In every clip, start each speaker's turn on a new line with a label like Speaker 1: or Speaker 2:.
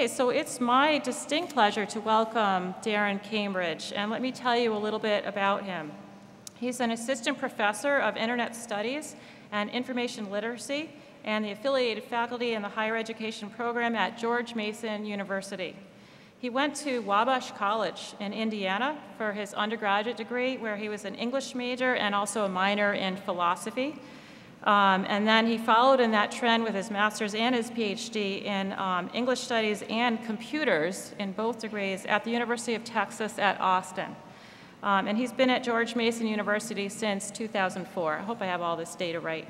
Speaker 1: Okay, so it's my distinct pleasure to welcome Darren Cambridge, and let me tell you a little bit about him. He's an assistant professor of Internet Studies and Information Literacy and the affiliated faculty in the higher education program at George Mason University. He went to Wabash College in Indiana for his undergraduate degree, where he was an English major and also a minor in philosophy. And then he followed in that trend with his master's and his PhD in English studies and computers in both degrees at the University of Texas at Austin. And he's been at George Mason University since 2004. I hope I have all this data right.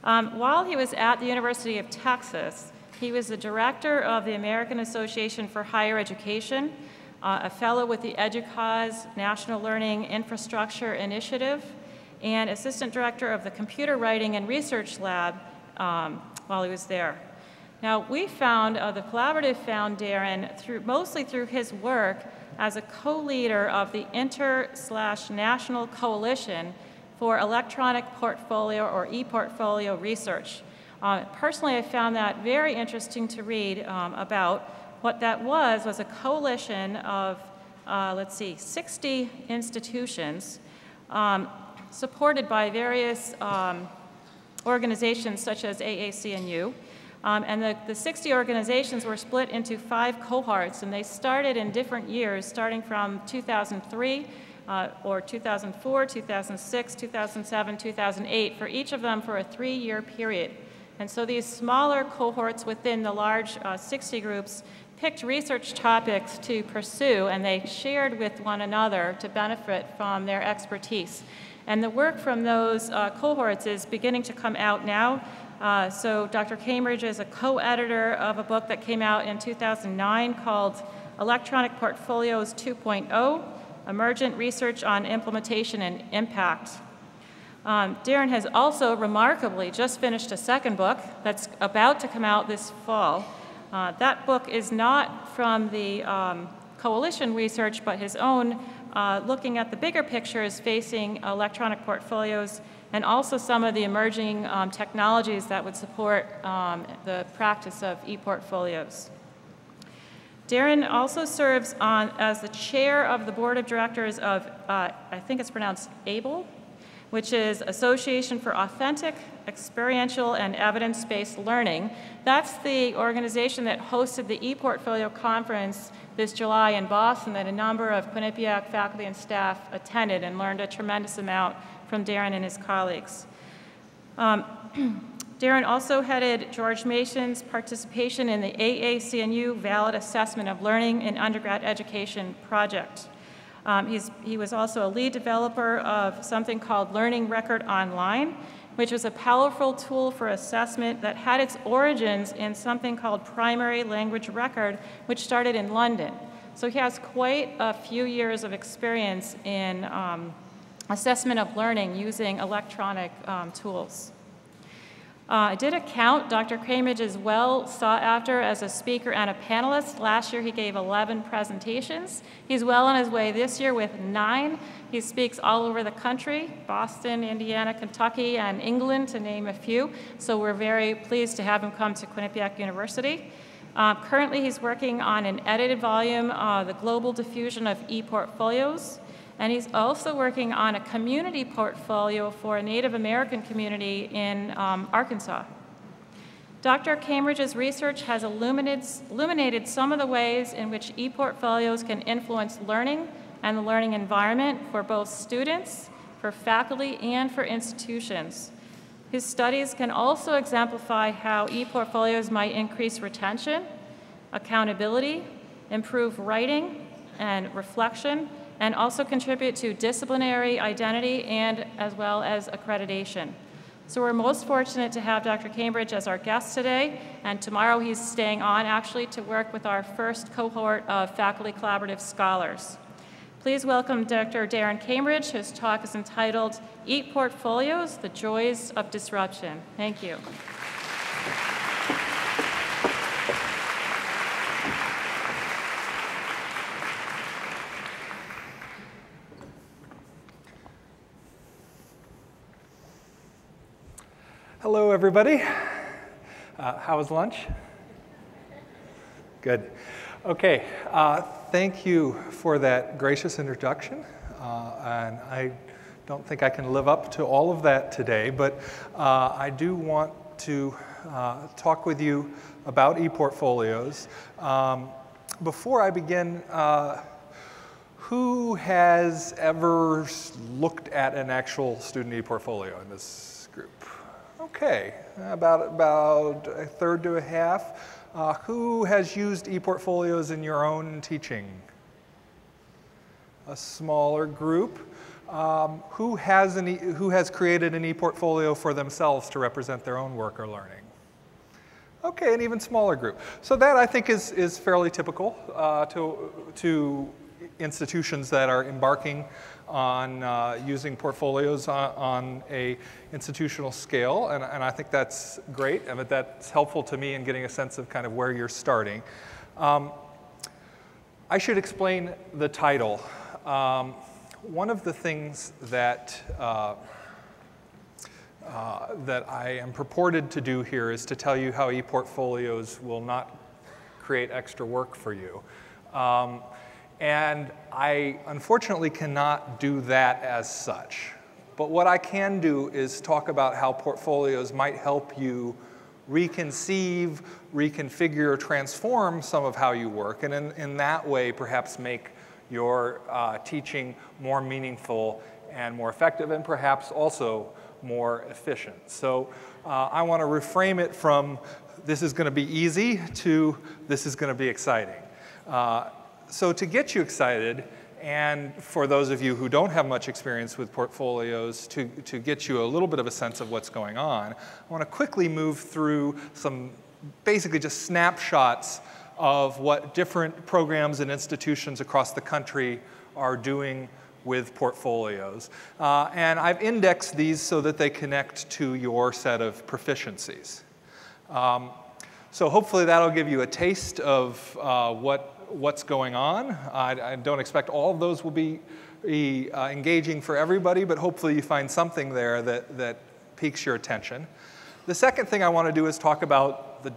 Speaker 1: While he was at the University of Texas, he was the director of the American Association for Higher Education, a fellow with the EDUCAUSE National Learning Infrastructure Initiative, and assistant director of the Computer Writing and Research Lab while he was there. Now, we found, the collaborative found Darren mostly through his work as a co-leader of the Inter/National Coalition for Electronic Portfolio or e-portfolio research. Personally, I found that very interesting to read about. What that was a coalition of, 60 institutions supported by various organizations such as AAC&U. And the 60 organizations were split into 5 cohorts, and they started in different years, starting from 2003, or 2004, 2006, 2007, 2008, for each of them for a 3-year period. And so these smaller cohorts within the large 60 groups picked research topics to pursue, and they shared with one another to benefit from their expertise. And the work from those cohorts is beginning to come out now. So Dr. Cambridge is a co-editor of a book that came out in 2009 called Electronic Portfolios 2.0, Emergent Research on Implementation and Impact. Darren has also remarkably just finished a second book that's about to come out this fall. That book is not from the coalition research, but his own, looking at the bigger pictures facing electronic portfolios and also some of the emerging technologies that would support the practice of e-portfolios. Darren also serves as the chair of the board of directors of, I think it's pronounced ABLE, which is Association for Authentic, Experiential, and Evidence-Based Learning. That's the organization that hosted the ePortfolio conference this July in Boston that a number of Quinnipiac faculty and staff attended and learned a tremendous amount from Darren and his colleagues. Darren also headed George Mason's participation in the AAC&U Valid Assessment of Learning in Undergrad Education project. He was also a lead developer of something called Learning Record Online, which was a powerful tool for assessment that had its origins in something called Primary Language Record, which started in London. So he has quite a few years of experience in assessment of learning using electronic tools. I did a count. Dr. Cambridge is well sought after as a speaker and a panelist. Last year he gave 11 presentations. He's well on his way this year with 9. He speaks all over the country, Boston, Indiana, Kentucky, and England, to name a few. So we're very pleased to have him come to Quinnipiac University. Currently he's working on an edited volume, The Global Diffusion of ePortfolios. And he's also working on a community portfolio for a Native American community in Arkansas. Dr. Cambridge's research has illuminated some of the ways in which e-portfolios can influence learning and the learning environment for both students, for faculty, and for institutions. His studies can also exemplify how e-portfolios might increase retention, accountability, improve writing and reflection, and also contribute to disciplinary identity and as well as accreditation. So we're most fortunate to have Dr. Cambridge as our guest today, and tomorrow he's staying on actually to work with our first cohort of faculty collaborative scholars. Please welcome Dr. Darren Cambridge. His talk is entitled E-Portfolios, The Joys of Disruption. Thank you.
Speaker 2: Hello, everybody. How was lunch? Good. Okay, thank you for that gracious introduction. And I don't think I can live up to all of that today, but I do want to talk with you about ePortfolios. Before I begin, who has ever looked at an actual student ePortfolio in this group? Okay, about a third to a half. Who has used ePortfolios in your own teaching? A smaller group. Who has created an ePortfolio for themselves to represent their own work or learning? Okay, an even smaller group. So that, I think, is fairly typical to institutions that are embarking on using portfolios on a institutional scale, and I think that's great, and that's helpful to me in getting a sense of kind of where you're starting. I should explain the title. One of the things that that I am purported to do here is to tell you how ePortfolios will not create extra work for you. And I unfortunately cannot do that as such. But what I can do is talk about how portfolios might help you reconceive, reconfigure, transform some of how you work, and in that way perhaps make your teaching more meaningful and more effective, and perhaps also more efficient. So I want to reframe it from this is going to be easy to this is going to be exciting. So to get you excited, and for those of you who don't have much experience with portfolios, to get you a little bit of a sense of what's going on, I want to quickly move through some basically just snapshots of what different programs and institutions across the country are doing with portfolios. And I've indexed these so that they connect to your set of proficiencies. So hopefully that'll give you a taste of what's going on. I don't expect all of those will be engaging for everybody, but hopefully you find something there that piques your attention. The second thing I want to do is talk about the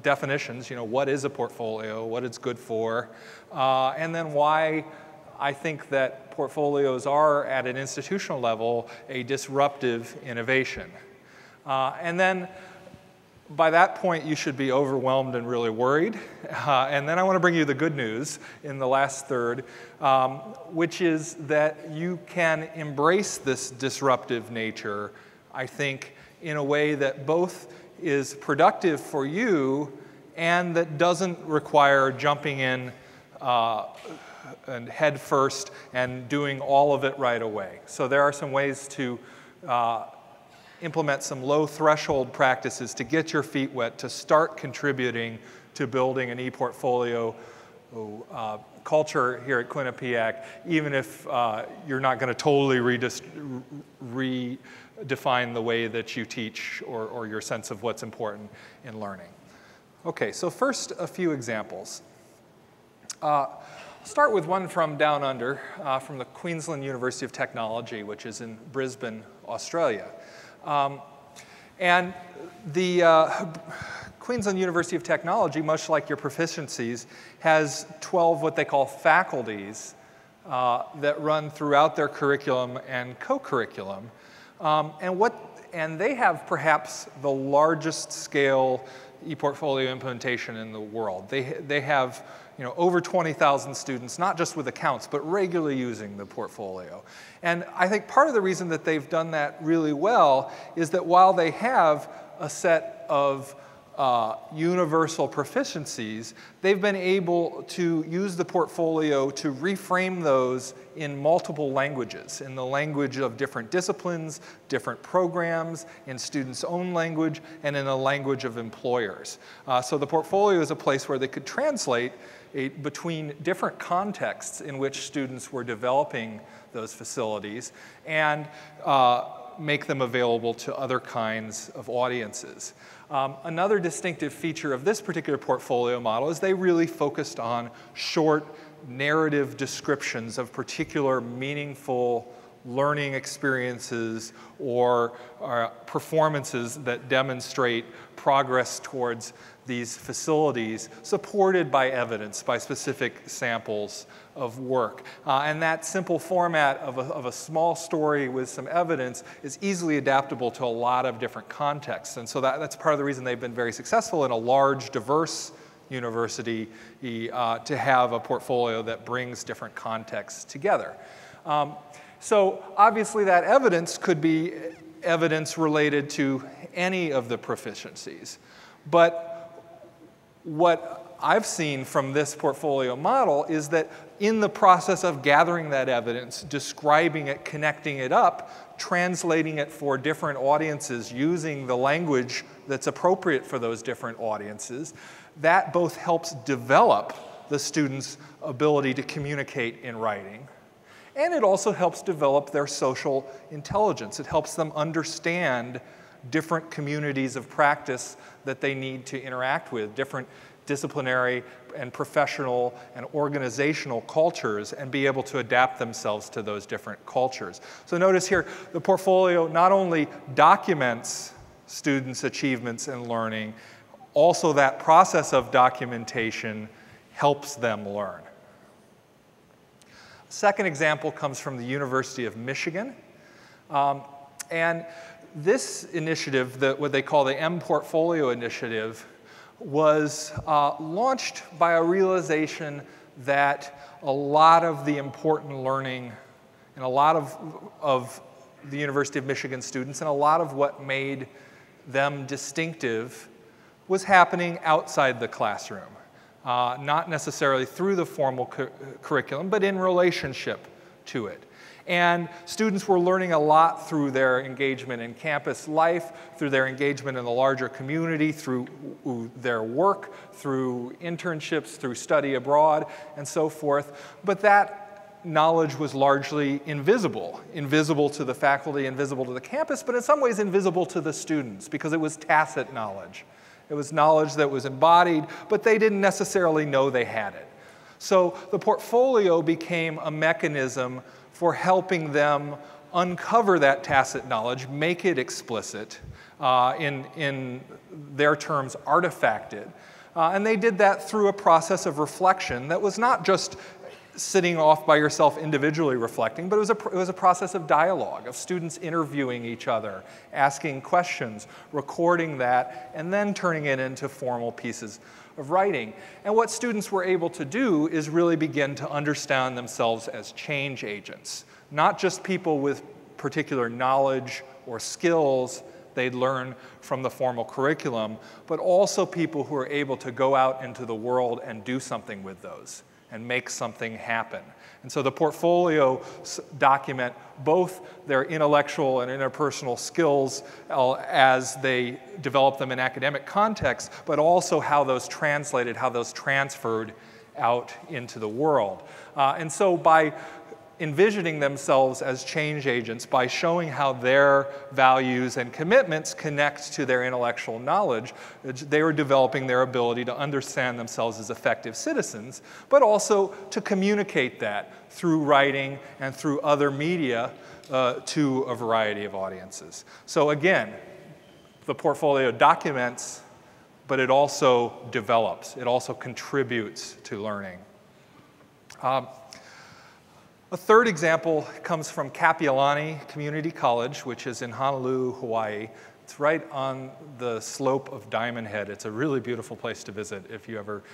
Speaker 2: definitions, what is a portfolio, what it's good for, and then why I think that portfolios are, at an institutional level, a disruptive innovation. And then by that point, you should be overwhelmed and really worried. And then I want to bring you the good news in the last third, which is that you can embrace this disruptive nature, I think, in a way that both is productive for you and that doesn't require jumping in and head first and doing all of it right away. So there are some ways to implement some low threshold practices to get your feet wet, to start contributing to building an ePortfolio culture here at Quinnipiac, even if you're not going to totally redefine the way that you teach or your sense of what's important in learning. Okay, so first a few examples. Start with one from down under, from the Queensland University of Technology, which is in Brisbane, Australia. And the Queensland University of Technology, much like your proficiencies, has 12 what they call faculties that run throughout their curriculum and co-curriculum. And they have perhaps the largest scale ePortfolio implementation in the world. They have over 20,000 students, not just with accounts, but regularly using the portfolio. And I think part of the reason that they've done that really well is that while they have a set of universal proficiencies, they've been able to use the portfolio to reframe those in multiple languages, in the language of different disciplines, different programs, in students' own language, and in the language of employers. So the portfolio is a place where they could translate between different contexts in which students were developing those facilities and make them available to other kinds of audiences. Another distinctive feature of this particular portfolio model is they really focused on short narrative descriptions of particular meaningful learning experiences or performances that demonstrate progress towards these facilities, supported by evidence, by specific samples of work. And that simple format of a small story with some evidence is easily adaptable to a lot of different contexts. And so that's part of the reason they've been very successful in a large, diverse university to have a portfolio that brings different contexts together. So obviously that evidence could be evidence related to any of the proficiencies. But what I've seen from this portfolio model is that in the process of gathering that evidence, describing it, connecting it up, translating it for different audiences using the language that's appropriate for those different audiences, that both helps develop the students' ability to communicate in writing, and it also helps develop their social intelligence. It helps them understand different communities of practice that they need to interact with, different disciplinary and professional and organizational cultures, and be able to adapt themselves to those different cultures. So notice here, the portfolio not only documents students' achievements and learning, also that process of documentation helps them learn. Second example comes from the University of Michigan. And this initiative, what they call the M-Portfolio Initiative, was launched by a realization that a lot of the important learning and a lot of the University of Michigan students and a lot of what made them distinctive was happening outside the classroom. Not necessarily through the formal curriculum, but in relationship to it. And students were learning a lot through their engagement in campus life, through their engagement in the larger community, through their work, through internships, through study abroad, and so forth. But that knowledge was largely invisible. Invisible to the faculty, invisible to the campus, but in some ways invisible to the students because it was tacit knowledge. It was knowledge that was embodied, but they didn't necessarily know they had it. So the portfolio became a mechanism for helping them uncover that tacit knowledge, make it explicit, in their terms, artifacted. And they did that through a process of reflection that was not just sitting off by yourself individually reflecting, but it was a process of dialogue, of students interviewing each other, asking questions, recording that, and then turning it into formal pieces of writing. And what students were able to do is really begin to understand themselves as change agents, not just people with particular knowledge or skills they'd learn from the formal curriculum, but also people who are able to go out into the world and do something with those and make something happen. And so the portfolio document both their intellectual and interpersonal skills as they develop them in academic context, but also how those translated, how those transferred out into the world. And so by envisioning themselves as change agents, by showing how their values and commitments connect to their intellectual knowledge, they were developing their ability to understand themselves as effective citizens, but also to communicate that through writing and through other media to a variety of audiences. So again, the portfolio documents, but it also develops. It also contributes to learning. A third example comes from Kapiolani Community College, which is in Honolulu, Hawaii. It's right on the slope of Diamond Head. It's a really beautiful place to visit if you ever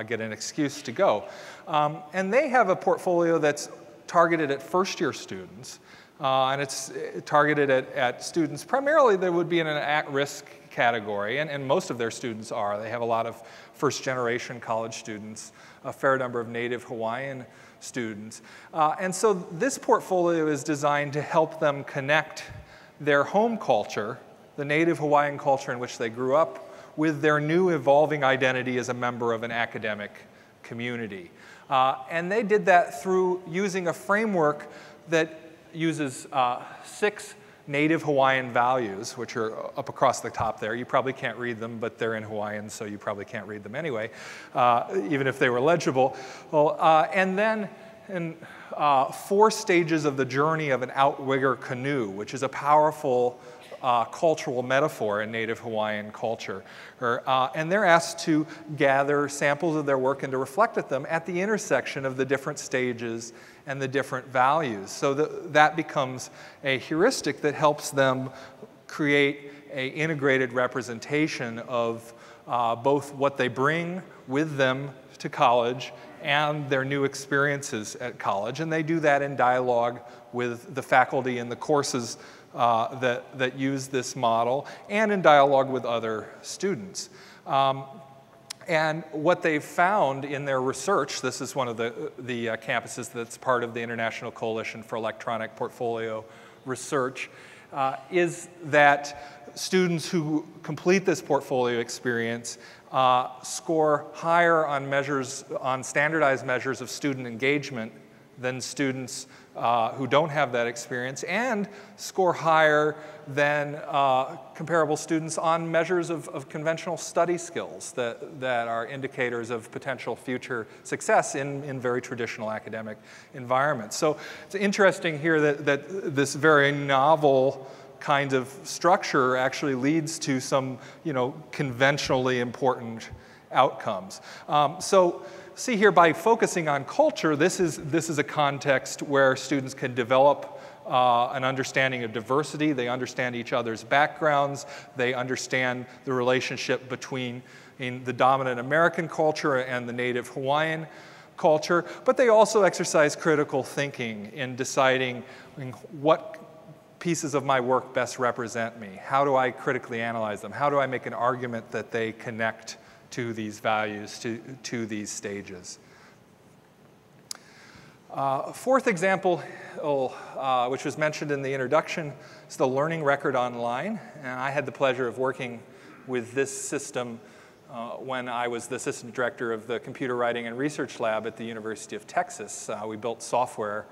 Speaker 2: get an excuse to go. And they have a portfolio that's targeted at first-year students, and it's targeted at students primarily that would be in an at-risk category, and most of their students are. They have a lot of first-generation college students, a fair number of native Hawaiian students. And so this portfolio is designed to help them connect their home culture, the native Hawaiian culture in which they grew up, with their new evolving identity as a member of an academic community. And they did that through using a framework that uses 6 native Hawaiian values, which are up across the top there. You probably can't read them, but they're in Hawaiian, so you probably can't read them anyway, even if they were legible. Well, and then 4 stages of the journey of an outrigger canoe, which is a powerful cultural metaphor in Native Hawaiian culture. And they're asked to gather samples of their work and to reflect at them at the intersection of the different stages and the different values. So that becomes a heuristic that helps them create an integrated representation of both what they bring with them to college and their new experiences at college. And they do that in dialogue with the faculty in the courses that use this model and in dialogue with other students. And what they've found in their research, this is one of the campuses that's part of the International Coalition for Electronic Portfolio Research, is that students who complete this portfolio experience score higher on standardized measures of student engagement than students who don't have that experience, and score higher than comparable students on measures of conventional study skills that are indicators of potential future success in very traditional academic environments. So it's interesting here that this very novel kind of structure actually leads to some, conventionally important outcomes. So see here, by focusing on culture, this is a context where students can develop an understanding of diversity. They understand each other's backgrounds. They understand the relationship between the dominant American culture and the Native Hawaiian culture. But they also exercise critical thinking in deciding what pieces of my work best represent me. How do I critically analyze them? How do I make an argument that they connect to these values, to these stages? Fourth example, which was mentioned in the introduction, is the learning record online. And I had the pleasure of working with this system when I was the assistant director of the Computer Writing and Research Lab at the University of Texas. We built software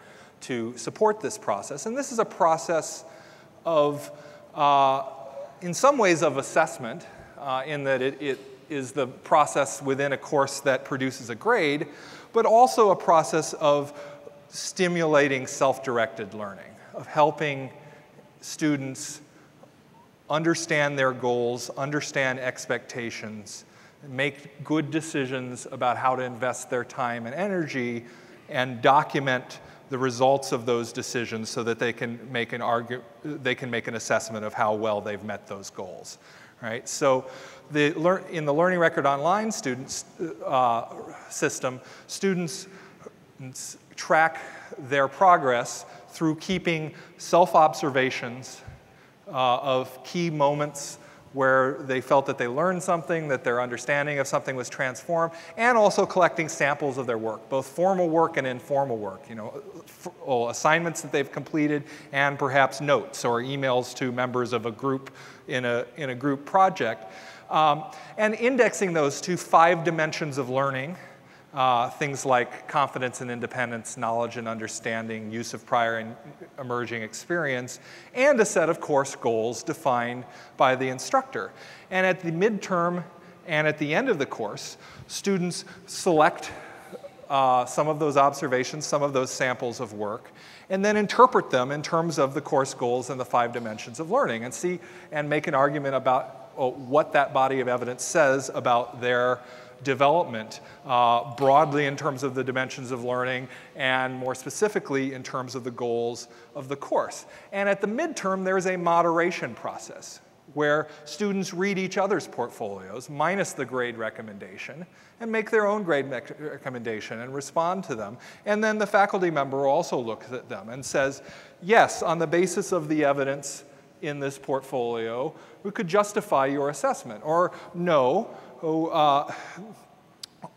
Speaker 2: to support this process. And this is a process of, in some ways, of assessment, in that it is the process within a course that produces a grade, but also a process of stimulating self-directed learning, of helping students understand their goals, understand expectations, make good decisions about how to invest their time and energy, and document the results of those decisions so that they can make an assessment of how well they've met those goals. Right? So in the Learning Record Online students system, students track their progress through keeping self-observations of key moments where they felt that they learned something, that their understanding of something was transformed, and also collecting samples of their work, both formal work and informal work, assignments that they've completed, and perhaps notes or emails to members of a group in a group project, and indexing those to 5 dimensions of learning, things like confidence and independence, knowledge and understanding, use of prior and emerging experience, and a set of course goals defined by the instructor. And at the midterm and at the end of the course, students select some of those observations, some of those samples of work, and then interpret them in terms of the course goals and the 5 dimensions of learning, and make an argument about what that body of evidence says about their development, broadly in terms of the dimensions of learning, and more specifically in terms of the goals of the course. And at the midterm, there's a moderation process where students read each other's portfolios, minus the grade recommendation, and make their own grade recommendation and respond to them. And then the faculty member also looks at them and says, yes, on the basis of the evidence in this portfolio, we could justify your assessment. Or no,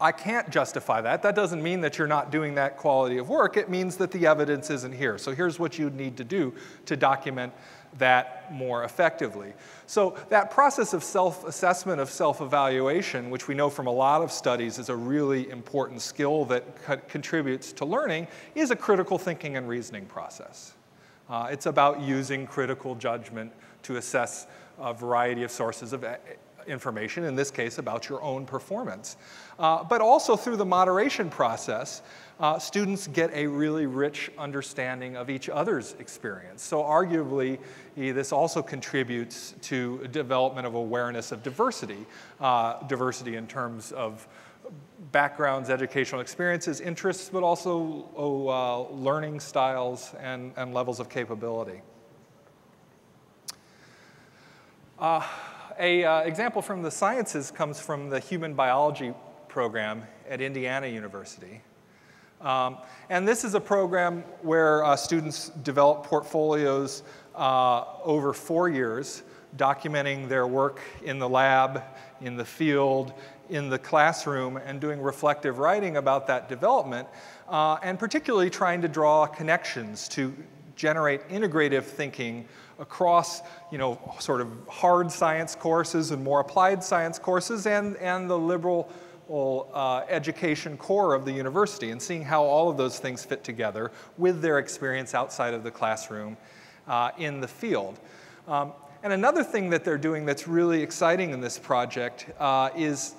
Speaker 2: I can't justify that. That doesn't mean that you're not doing that quality of work. It means that the evidence isn't here. So here's what you need to do to document that more effectively. So that process of self-assessment, of self-evaluation, which we know from a lot of studies is a really important skill that contributes to learning, is a critical thinking and reasoning process. It's about using critical judgment to assess a variety of sources of information, in this case about your own performance. But also through the moderation process, students get a really rich understanding of each other's experience. So arguably, this also contributes to development of awareness of diversity, diversity in terms of backgrounds, educational experiences, interests, but also learning styles and levels of capability. An example from the sciences comes from the human biology program at Indiana University. And this is a program where students develop portfolios over 4 years, documenting their work in the lab, in the field, in the classroom, and doing reflective writing about that development, and particularly trying to draw connections to generate integrative thinking across, sort of hard science courses and more applied science courses and the liberal education core of the university, and seeing how all of those things fit together with their experience outside of the classroom in the field. And another thing that they're doing that's really exciting in this project is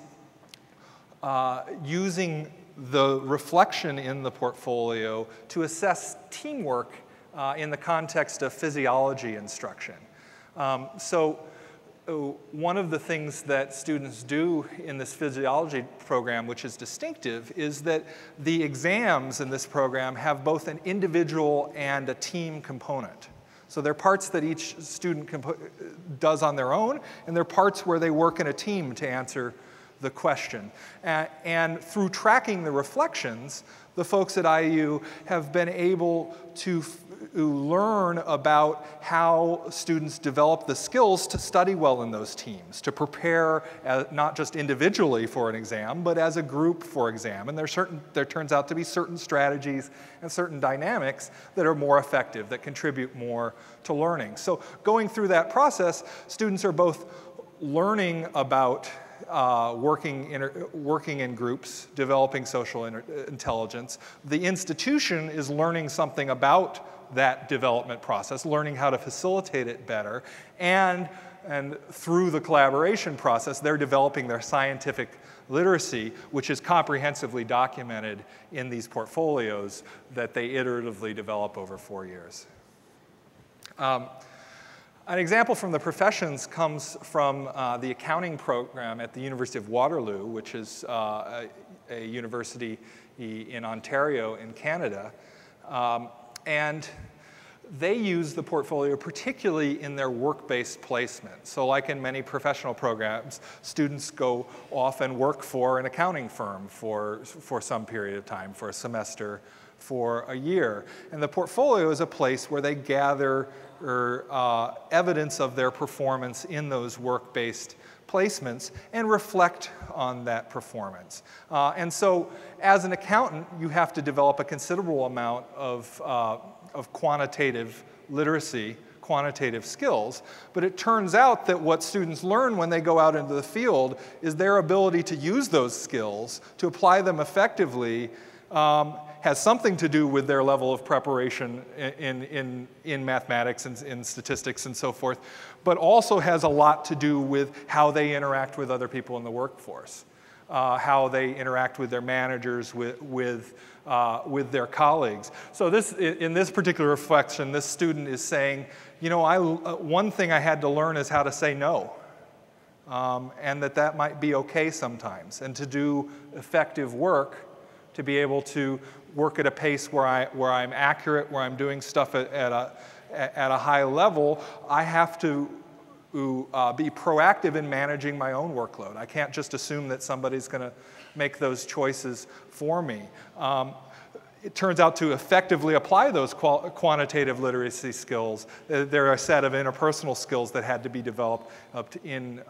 Speaker 2: using the reflection in the portfolio to assess teamwork in the context of physiology instruction. So one of the things that students do in this physiology program, which is distinctive, is that the exams in this program have both an individual and a team component. So they're parts that each student does on their own, and they're parts where they work in a team to answer the question. And through tracking the reflections, the folks at IU have been able to learn about how students develop the skills to study well in those teams, to prepare not just individually for an exam, but as a group for exam. And there turns out to be certain strategies and certain dynamics that are more effective, that contribute more to learning. So going through that process, students are both learning about working in groups, developing social intelligence. The institution is learning something about that development process, learning how to facilitate it better, and through the collaboration process, they're developing their scientific literacy, which is comprehensively documented in these portfolios that they iteratively develop over 4 years. An example from the professions comes from the accounting program at the University of Waterloo, which is a university in Ontario in Canada. And they use the portfolio particularly in their work-based placement. So like in many professional programs, students go off and work for an accounting firm for some period of time, for a semester, for a year. And the portfolio is a place where they gather evidence of their performance in those work-based placements and reflect on that performance. And so as an accountant, you have to develop a considerable amount of quantitative literacy, quantitative skills. But it turns out that what students learn when they go out into the field is their ability to use those skills, to apply them effectively, has something to do with their level of preparation in mathematics and in statistics and so forth, but also has a lot to do with how they interact with other people in the workforce, how they interact with their managers, with their colleagues. So in this particular reflection, this student is saying, one thing I had to learn is how to say no, and that might be okay sometimes, and to do effective work, to be able to work at a pace where I'm accurate, where I'm doing stuff at a high level, I have to be proactive in managing my own workload. I can't just assume that somebody's going to make those choices for me. It turns out to effectively apply those quantitative literacy skills, there are a set of interpersonal skills that had to be developed in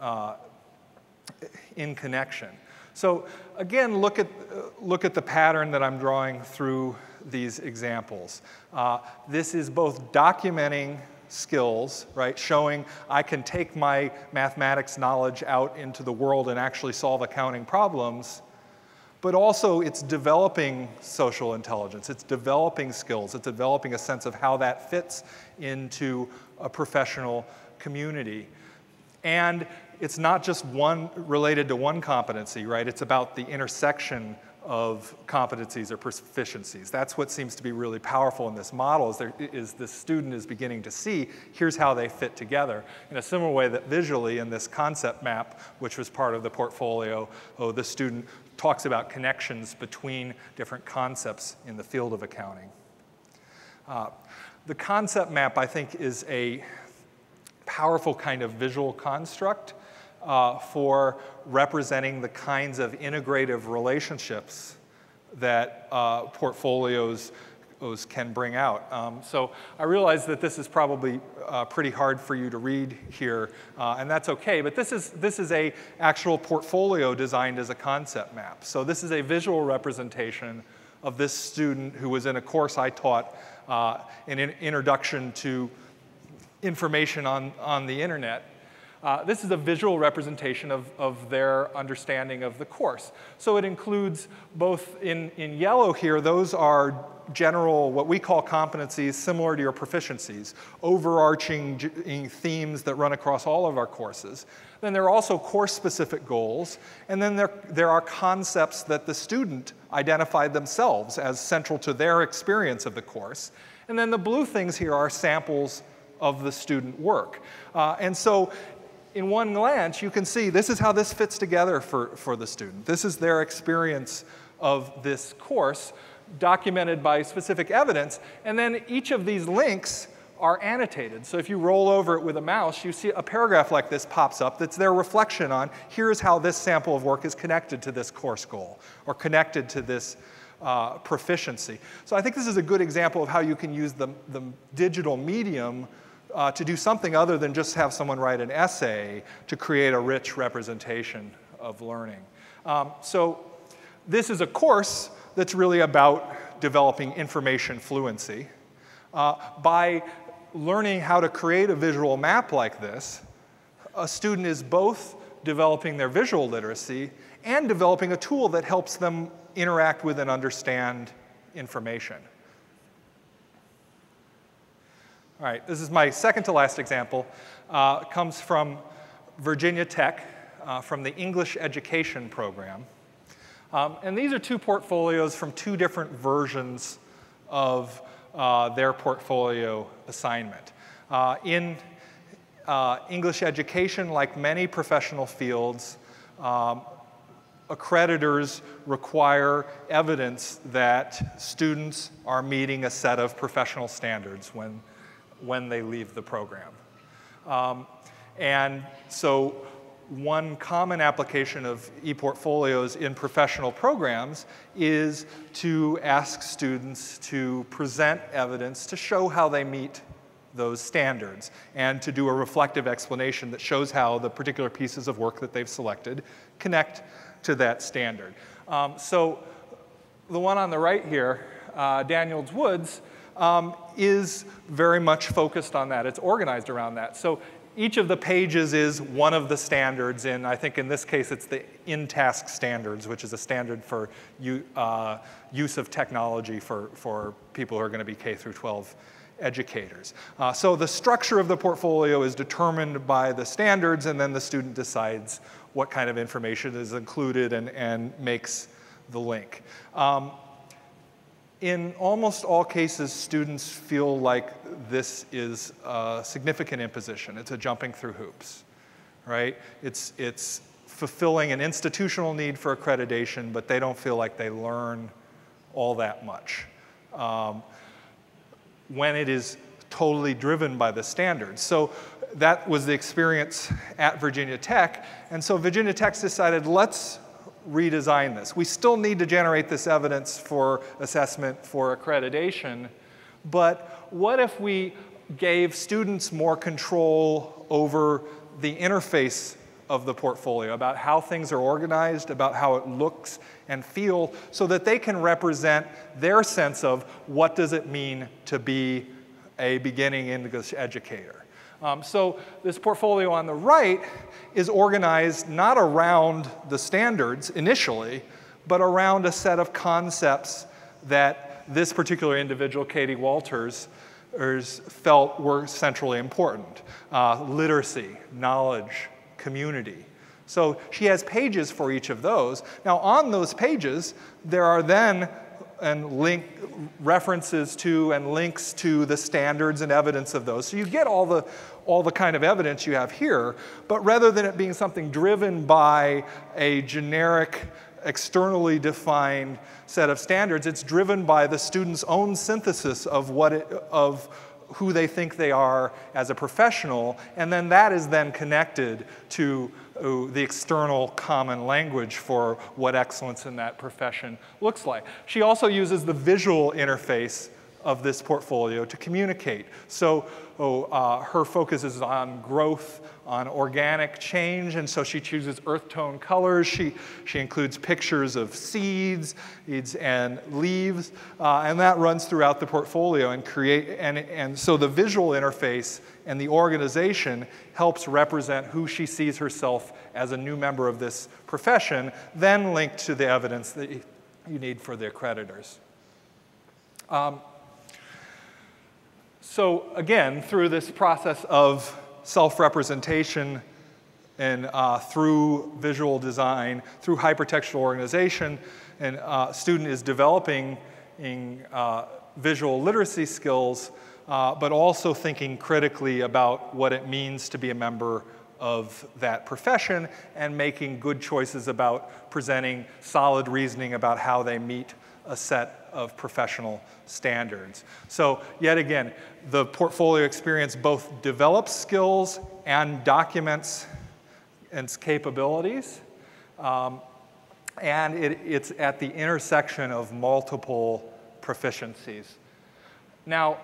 Speaker 2: connection. So again, look at the pattern that I'm drawing through these examples. This is both documenting skills, right, showing I can take my mathematics knowledge out into the world and actually solve accounting problems, but also it's developing social intelligence, it's developing skills, it's developing a sense of how that fits into a professional community. And it's not just one related to one competency, right? It's about the intersection of competencies or proficiencies. That's what seems to be really powerful in this model, is the student is beginning to see, here's how they fit together. In a similar way that visually in this concept map, which was part of the portfolio, the student talks about connections between different concepts in the field of accounting. The concept map, I think, is a powerful kind of visual construct for representing the kinds of integrative relationships that portfolios can bring out. So I realize that this is probably pretty hard for you to read here, and that's okay, but this is a actual portfolio designed as a concept map. So this is a visual representation of this student who was in a course I taught, an introduction to information on the internet. This is a visual representation of their understanding of the course. So it includes both, in yellow here, those are general, what we call competencies similar to your proficiencies, overarching themes that run across all of our courses. Then there are also course-specific goals, and then there are concepts that the student identified themselves as central to their experience of the course. And then the blue things here are samples of the student work. And so in one glance, you can see this is how this fits together for the student. This is their experience of this course, documented by specific evidence, and then each of these links are annotated. So if you roll over it with a mouse, you see a paragraph like this pops up that's their reflection on, here's how this sample of work is connected to this course goal, or connected to this proficiency. So I think this is a good example of how you can use the digital medium to do something other than just have someone write an essay to create a rich representation of learning. So this is a course that's really about developing information fluency. By learning how to create a visual map like this, a student is both developing their visual literacy and developing a tool that helps them interact with and understand information. All right, this is my second to last example. It comes from Virginia Tech, from the English education program. And these are two portfolios from two different versions of their portfolio assignment. In English education, like many professional fields, accreditors require evidence that students are meeting a set of professional standards when they leave the program. And so one common application of e-portfolios in professional programs is to ask students to present evidence to show how they meet those standards and to do a reflective explanation that shows how the particular pieces of work that they've selected connect to that standard. So the one on the right here, Daniels Woods, is very much focused on that. It's organized around that. So each of the pages is one of the standards, and I think in this case it's the in-task standards, which is a standard for use of technology for people who are going to be K through 12 educators. So the structure of the portfolio is determined by the standards, and then the student decides what kind of information is included and makes the link. In almost all cases, students feel like this is a significant imposition. It's a jumping through hoops, right? It's fulfilling an institutional need for accreditation, but they don't feel like they learn all that much when it is totally driven by the standards. So that was the experience at Virginia Tech, and so Virginia Tech decided, let's redesign this. We still need to generate this evidence for assessment for accreditation, but what if we gave students more control over the interface of the portfolio, about how things are organized, about how it looks and feels, so that they can represent their sense of what does it mean to be a beginning English educator. So this portfolio on the right is organized not around the standards initially, but around a set of concepts that this particular individual, Katie Walters, felt were centrally important. Literacy, knowledge, community. So she has pages for each of those. Now on those pages, there are then references to and links to the standards and evidence of those. So you get all the kind of evidence you have here, but rather than it being something driven by a generic, externally defined set of standards, it's driven by the student's own synthesis of who they think they are as a professional, and then that is then connected to the external common language for what excellence in that profession looks like. She also uses the visual interface of this portfolio to communicate. So her focus is on growth, on organic change, and so she chooses earth tone colors. She includes pictures of seeds and leaves, and that runs throughout the portfolio and so the visual interface and the organization helps represent who she sees herself as a new member of this profession, then linked to the evidence that you need for the accreditors. So again, through this process of self-representation and through visual design, through hypertextual organization, and a student is developing visual literacy skills, but also thinking critically about what it means to be a member of that profession and making good choices about presenting solid reasoning about how they meet a set of professional standards. So yet again, the portfolio experience both develops skills and documents its capabilities, and it's at the intersection of multiple proficiencies. Now,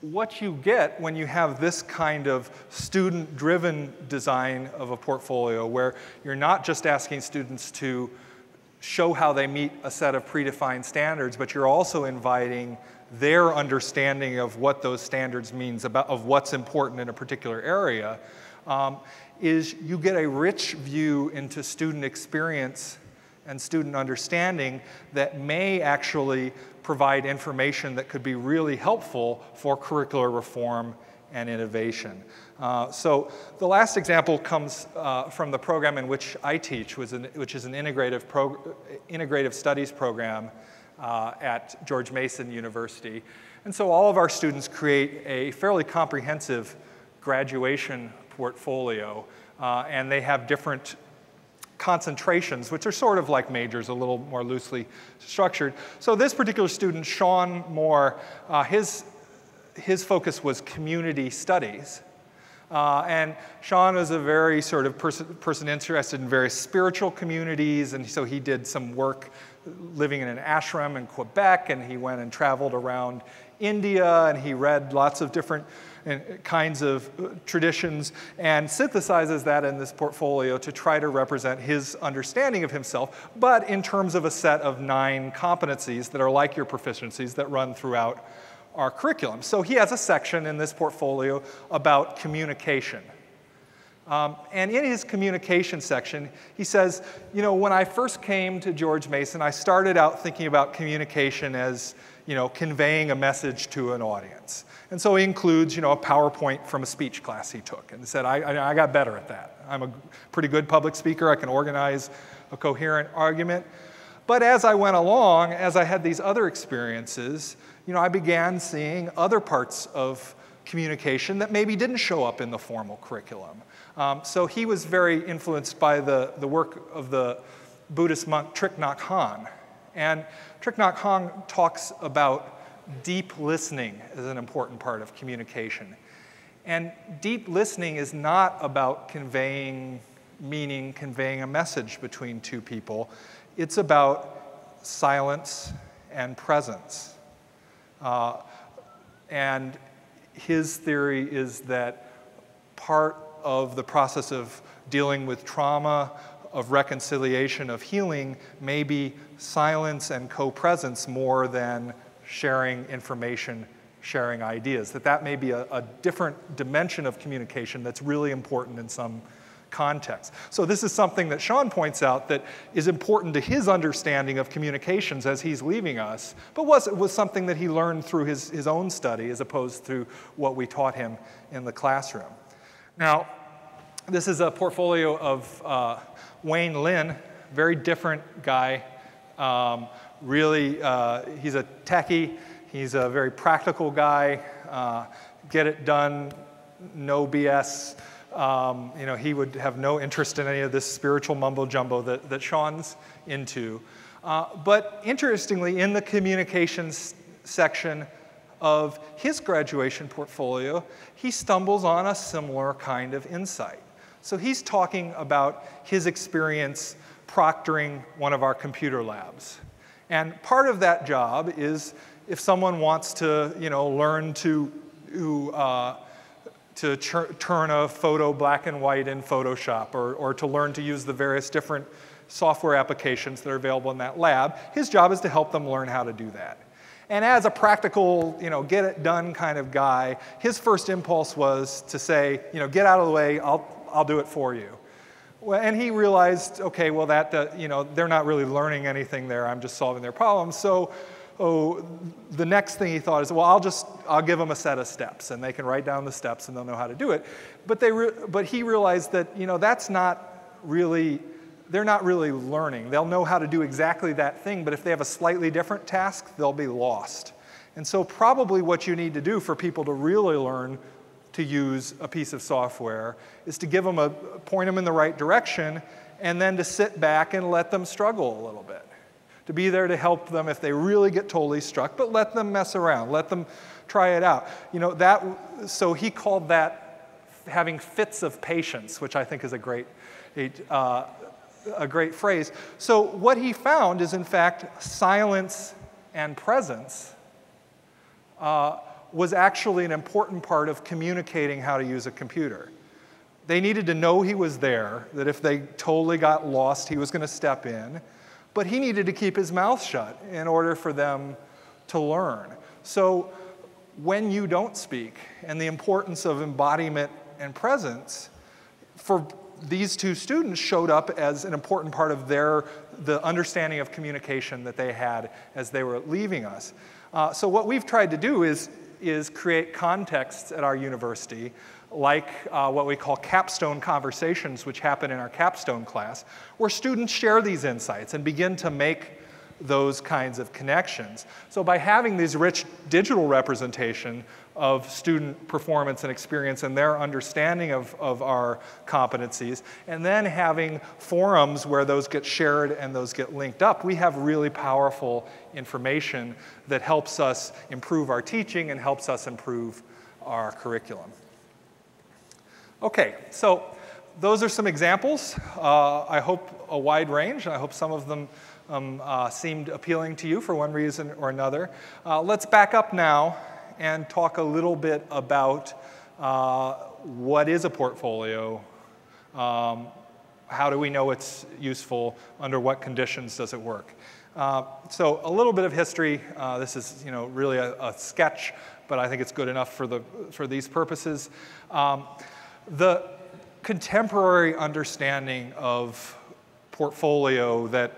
Speaker 2: what you get when you have this kind of student-driven design of a portfolio, where you're not just asking students to show how they meet a set of predefined standards, but you're also inviting their understanding of what those standards means, of what's important in a particular area, is you get a rich view into student experience and student understanding that may actually provide information that could be really helpful for curricular reform and innovation. So the last example comes from the program in which I teach, which is an integrative studies program at George Mason University. And so all of our students create a fairly comprehensive graduation portfolio, and they have different concentrations, which are sort of like majors, a little more loosely structured. So this particular student, Sean Moore, his focus was community studies. And Sean was a very sort of person interested in very spiritual communities, and so he did some work living in an ashram in Quebec, and he went and traveled around India, and he read lots of different kinds of traditions and synthesizes that in this portfolio to try to represent his understanding of himself, but in terms of a set of 9 competencies that are like your proficiencies that run throughout our curriculum. So he has a section in this portfolio about communication. And in his communication section, he says, you know, when I first came to George Mason, I started out thinking about communication as, you know, conveying a message to an audience. And so he includes, you know, a PowerPoint from a speech class he took, and said, I got better at that. I'm a pretty good public speaker. I can organize a coherent argument. But as I went along, as I had these other experiences, you know, I began seeing other parts of communication that maybe didn't show up in the formal curriculum. So he was very influenced by the work of the Buddhist monk Thich Nhat Hanh. And Thich Nhat Hanh talks about deep listening as an important part of communication. And deep listening is not about conveying meaning, conveying a message between two people. It's about silence and presence. And his theory is that part of the process of dealing with trauma, of reconciliation, of healing, may be silence and co-presence more than sharing information, sharing ideas. That may be a different dimension of communication that's really important in some context. So this is something that Sean points out that is important to his understanding of communications as he's leaving us, but was something that he learned through his own study as opposed to what we taught him in the classroom. Now, This is a portfolio of Wayne Lin, very different guy. Really, he's a techie. He's a very practical guy. Get it done, no BS. You know, he would have no interest in any of this spiritual mumbo jumbo that Sean's into. But interestingly, in the communications section of his graduation portfolio, he stumbles on a similar kind of insight. So he's talking about his experience proctoring one of our computer labs. And part of that job is if someone wants to, you know, learn to turn a photo black and white in Photoshop, or to learn to use the various different software applications that are available in that lab, his job is to help them learn how to do that. And as a practical, you know, get it done kind of guy, his first impulse was to say, you know, get out of the way, I'll do it for you. Well, and he realized, okay, well you know, they're not really learning anything there, I'm just solving their problems. So the next thing he thought is, well, I'll give them a set of steps, and they can write down the steps and they'll know how to do it. But he realized that, you know, that's not really, they're not really learning. They'll know how to do exactly that thing, but if they have a slightly different task, they'll be lost. And so probably what you need to do for people to really learn to use a piece of software is to give them point them in the right direction, and then to sit back and let them struggle a little bit. To be there to help them if they really get totally stuck, but let them mess around, let them try it out. You know, so he called that having fits of patience, which I think is a great phrase. So what he found is, in fact, silence and presence was actually an important part of communicating how to use a computer. They needed to know he was there, that if they totally got lost, he was going to step in. But he needed to keep his mouth shut in order for them to learn. So when you don't speak, and the importance of embodiment and presence, for these two students showed up as an important part of the understanding of communication that they had as they were leaving us. So what we've tried to do is create contexts at our university, like what we call capstone conversations, which happen in our capstone class, where students share these insights and begin to make those kinds of connections. So by having these rich digital representation of student performance and experience and their understanding of our competencies, and then having forums where those get shared and those get linked up, we have really powerful information that helps us improve our teaching and helps us improve our curriculum. Okay, so those are some examples. I hope a wide range. I hope some of them seemed appealing to you for one reason or another. Let's back up now and talk a little bit about what is a portfolio, how do we know it's useful, under what conditions does it work. So a little bit of history. This is, you know, really a sketch, but I think it's good enough for these purposes. The contemporary understanding of portfolio that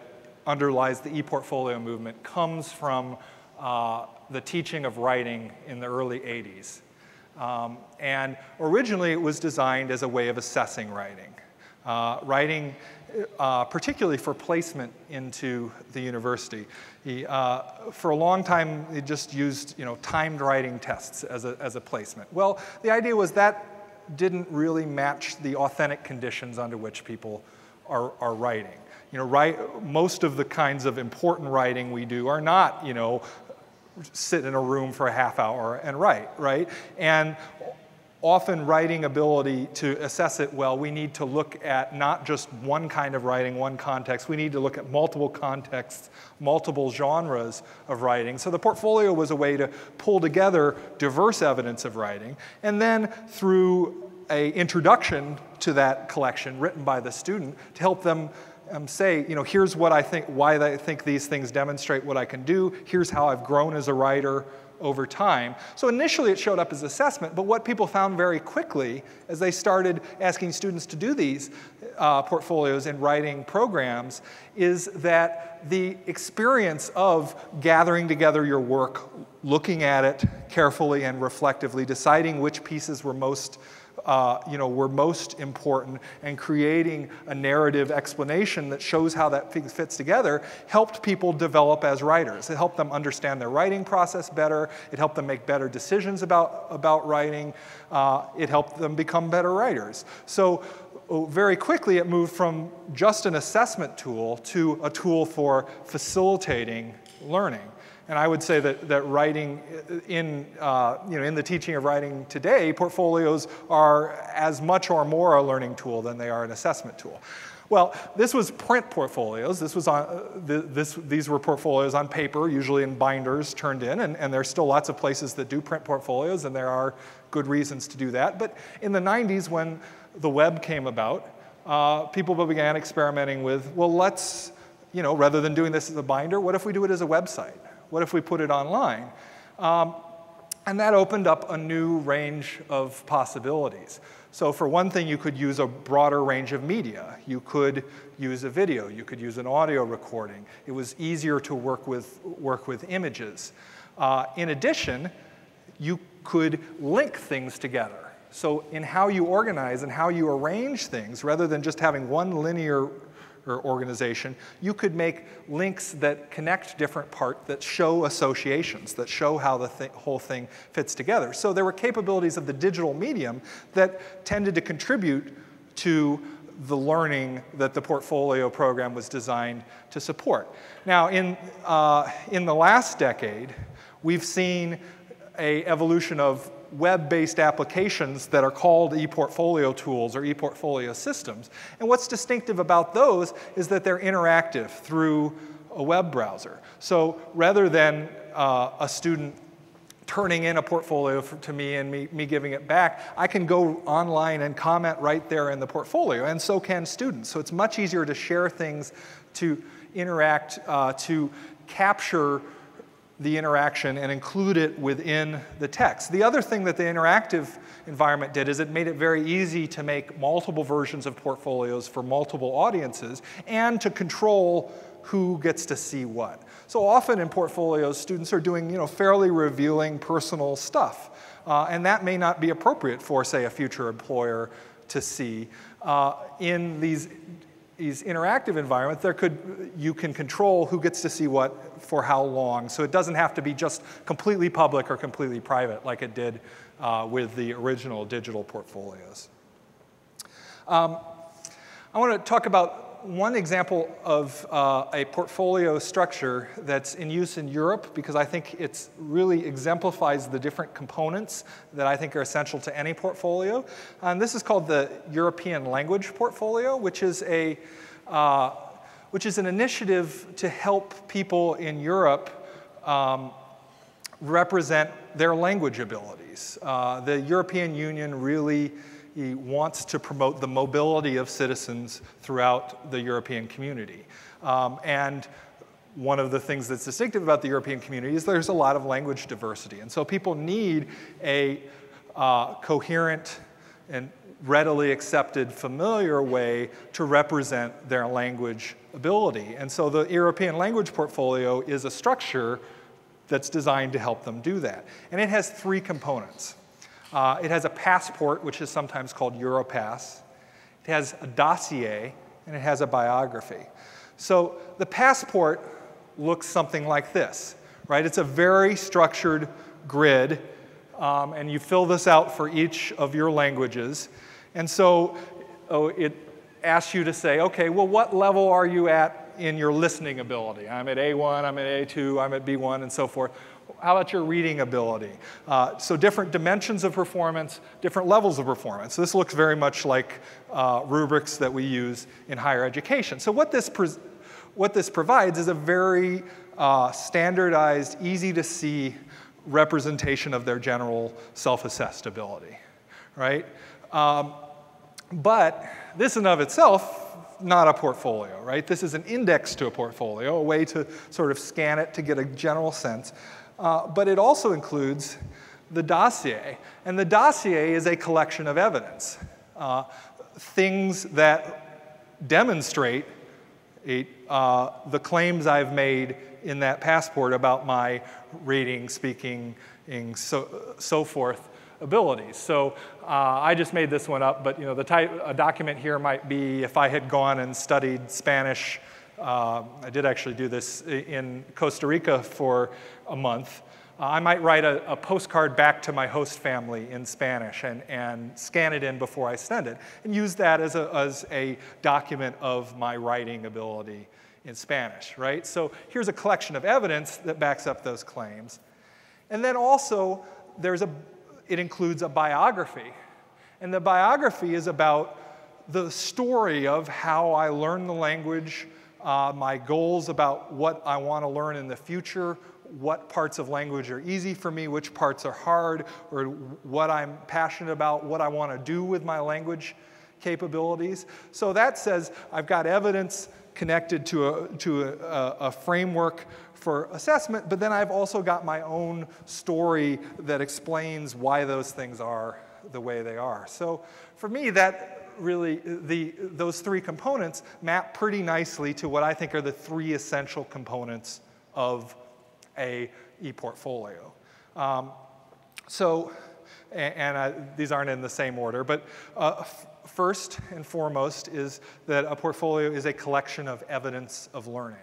Speaker 2: underlies the e-portfolio movement comes from the teaching of writing in the early 80s. And originally it was designed as a way of assessing writing. Writing particularly for placement into the university. For a long time, they just used, you know, timed writing tests as a placement. Well, the idea was that didn't really match the authentic conditions under which people are writing. You know, most of the kinds of important writing we do are not, you know, sit in a room for a half hour and write, right? And often writing ability, to assess it well, we need to look at not just one kind of writing, one context. We need to look at multiple contexts, multiple genres of writing. So the portfolio was a way to pull together diverse evidence of writing, and then through an introduction to that collection written by the student to help them say, you know, here's what I think, why I think these things demonstrate what I can do. Here's how I've grown as a writer over time. So initially it showed up as assessment, but what people found very quickly as they started asking students to do these portfolios in writing programs is that the experience of gathering together your work, looking at it carefully and reflectively, deciding which pieces were most were most important, and creating a narrative explanation that shows how that fits together helped people develop as writers. It helped them understand their writing process better. It helped them make better decisions about writing. It helped them become better writers. So very quickly it moved from just an assessment tool to a tool for facilitating learning. And I would say that writing in the teaching of writing today, portfolios are as much or more a learning tool than they are an assessment tool. Well, this was print portfolios. These were portfolios on paper, usually in binders turned in, and there's still lots of places that do print portfolios, and there are good reasons to do that. But in the 90s, when the web came about, people began experimenting with, well, let's, rather than doing this as a binder, what if we do it as a website? What if we put it online? And that opened up a new range of possibilities. So for one thing, you could use a broader range of media. You could use a video. You could use an audio recording. It was easier to work with images. In addition, you could link things together. So in how you organize and how you arrange things, rather than just having one linear organization, you could make links that connect different parts, that show associations, that show how the whole thing fits together. So there were capabilities of the digital medium that tended to contribute to the learning that the portfolio program was designed to support. Now, in the last decade, we've seen an evolution of web-based applications that are called e-portfolio tools or e-portfolio systems. And what's distinctive about those is that they're interactive through a web browser. So rather than a student turning in a portfolio to me and me giving it back, I can go online and comment right there in the portfolio, and so can students. So it's much easier to share things, to interact, to capture the interaction and include it within the text. The other thing that the interactive environment did is it made it very easy to make multiple versions of portfolios for multiple audiences and to control who gets to see what. So often in portfolios, students are doing fairly revealing personal stuff, and that may not be appropriate for, say, a future employer to see. In these interactive environments, you can control who gets to see what for how long. So it doesn't have to be just completely public or completely private like it did with the original digital portfolios. I want to talk about one example of a portfolio structure that's in use in Europe, because I think it really exemplifies the different components that I think are essential to any portfolio. And this is called the European Language Portfolio, which is an initiative to help people in Europe represent their language abilities. The European Union really wants to promote the mobility of citizens throughout the European community. And one of the things that's distinctive about the European community is there's a lot of language diversity. And so people need a coherent and readily accepted, familiar way to represent their language ability. And so the European Language Portfolio is a structure that's designed to help them do that. And it has three components. It has a passport, which is sometimes called Europass. It has a dossier, and it has a biography. So the passport looks something like this, right? It's a very structured grid, and you fill this out for each of your languages. And so it asks you to say, okay, well, what level are you at in your listening ability? I'm at A1, I'm at A2, I'm at B1, and so forth. How about your reading ability? So different dimensions of performance, different levels of performance. So this looks very much like rubrics that we use in higher education. So what this provides is a very standardized, easy to see representation of their general self-assessed ability, right? But this in of itself, not a portfolio, right? This is an index to a portfolio, a way to sort of scan it to get a general sense. But it also includes the dossier. And the dossier is a collection of evidence, things that demonstrate the claims I've made in that passport about my reading, speaking, so forth, abilities. So I just made this one up, but you know, a document here might be if I had gone and studied Spanish. I did actually do this in Costa Rica for a month. I might write a postcard back to my host family in Spanish and scan it in before I send it, and use that as a document of my writing ability in Spanish, right? So here's a collection of evidence that backs up those claims. And then also, it includes a biography. And the biography is about the story of how I learned the language, my goals about what I want to learn in the future, what parts of language are easy for me, which parts are hard, or what I'm passionate about, what I want to do with my language capabilities. So that says I've got evidence connected to a framework for assessment, but then I've also got my own story that explains why those things are the way they are. So for me, that really, those three components map pretty nicely to what I think are the three essential components of a e-portfolio. These aren't in the same order, but first and foremost is that a portfolio is a collection of evidence of learning.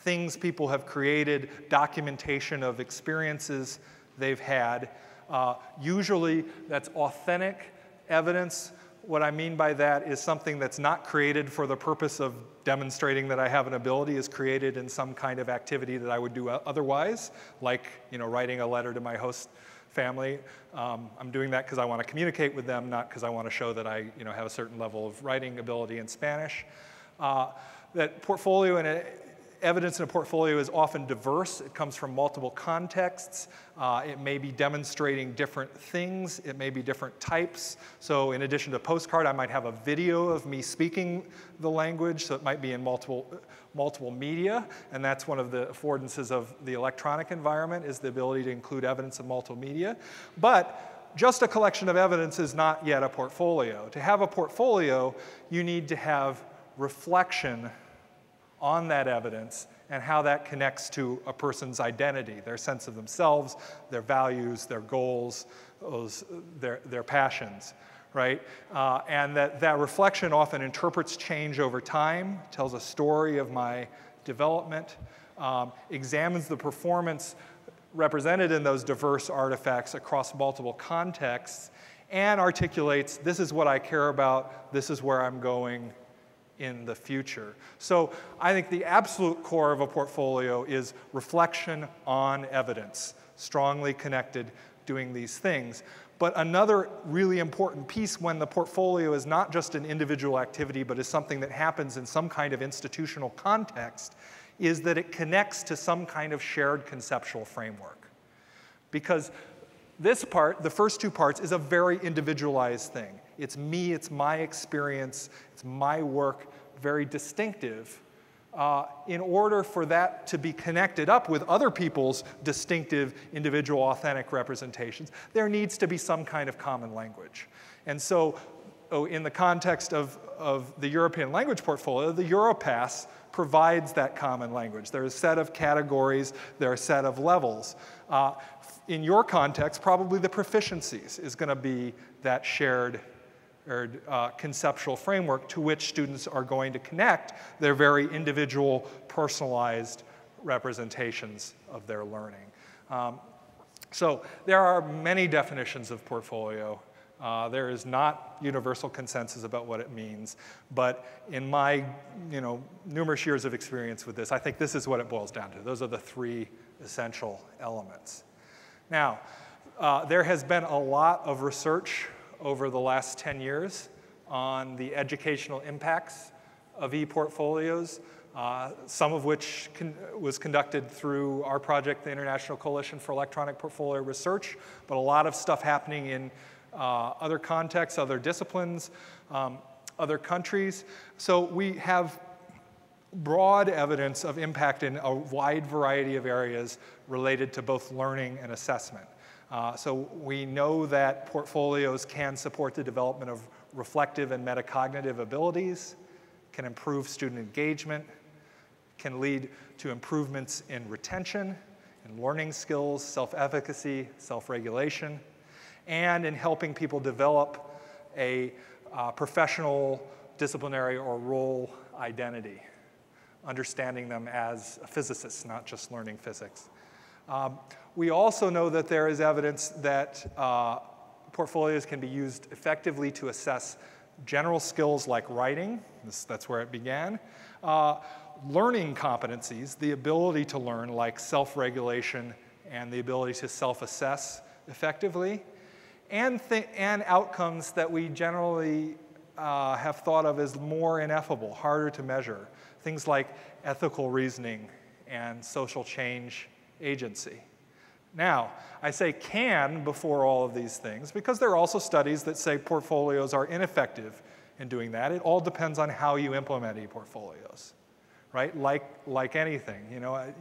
Speaker 2: Things people have created, documentation of experiences they've had. Usually that's authentic evidence. What I mean by that is something that's not created for the purpose of demonstrating that I have an ability, is created in some kind of activity that I would do otherwise, like writing a letter to my host family. I'm doing that because I want to communicate with them, not because I want to show that I have a certain level of writing ability in Spanish. That portfolio and evidence in a portfolio is often diverse. It comes from multiple contexts. It may be demonstrating different things. It may be different types. So in addition to postcard, I might have a video of me speaking the language, so it might be in multiple media, and that's one of the affordances of the electronic environment, is the ability to include evidence of multiple media. But just a collection of evidence is not yet a portfolio. To have a portfolio, you need to have reflection on that evidence and how that connects to a person's identity, their sense of themselves, their values, their goals, their passions, right? And that reflection often interprets change over time, tells a story of my development, examines the performance represented in those diverse artifacts across multiple contexts, and articulates, this is what I care about, this is where I'm going in the future. So I think the absolute core of a portfolio is reflection on evidence, strongly connected, doing these things. But another really important piece when the portfolio is not just an individual activity, but is something that happens in some kind of institutional context, is that it connects to some kind of shared conceptual framework. Because this part, the first two parts, is a very individualized thing. It's me, it's my experience, it's my work, very distinctive. In order for that to be connected up with other people's distinctive, individual, authentic representations, there needs to be some kind of common language. And so in the context of the European language portfolio, the Europass provides that common language. There are a set of categories, there are a set of levels. In your context, probably the proficiencies is going to be that shared or conceptual framework to which students are going to connect their very individual, personalized representations of their learning. So there are many definitions of portfolio. There is not universal consensus about what it means, but in my numerous years of experience with this, I think this is what it boils down to. Those are the three essential elements. Now, there has been a lot of research over the last 10 years on the educational impacts of e-portfolios, some of which was conducted through our project, the International Coalition for Electronic Portfolio Research, but a lot of stuff happening in other contexts, other disciplines, other countries. So we have broad evidence of impact in a wide variety of areas related to both learning and assessment. So we know that portfolios can support the development of reflective and metacognitive abilities, can improve student engagement, can lead to improvements in retention in learning skills, self-efficacy, self-regulation, and in helping people develop a professional, disciplinary, or role identity, understanding them as a physicist, not just learning physics. We also know that there is evidence that portfolios can be used effectively to assess general skills like writing, that's where it began, learning competencies, the ability to learn like self-regulation and the ability to self-assess effectively, and outcomes that we generally have thought of as more ineffable, harder to measure, things like ethical reasoning and social change agency. Now, I say can before all of these things because there are also studies that say portfolios are ineffective in doing that. It all depends on how you implement e-portfolios, right? Like anything, you know,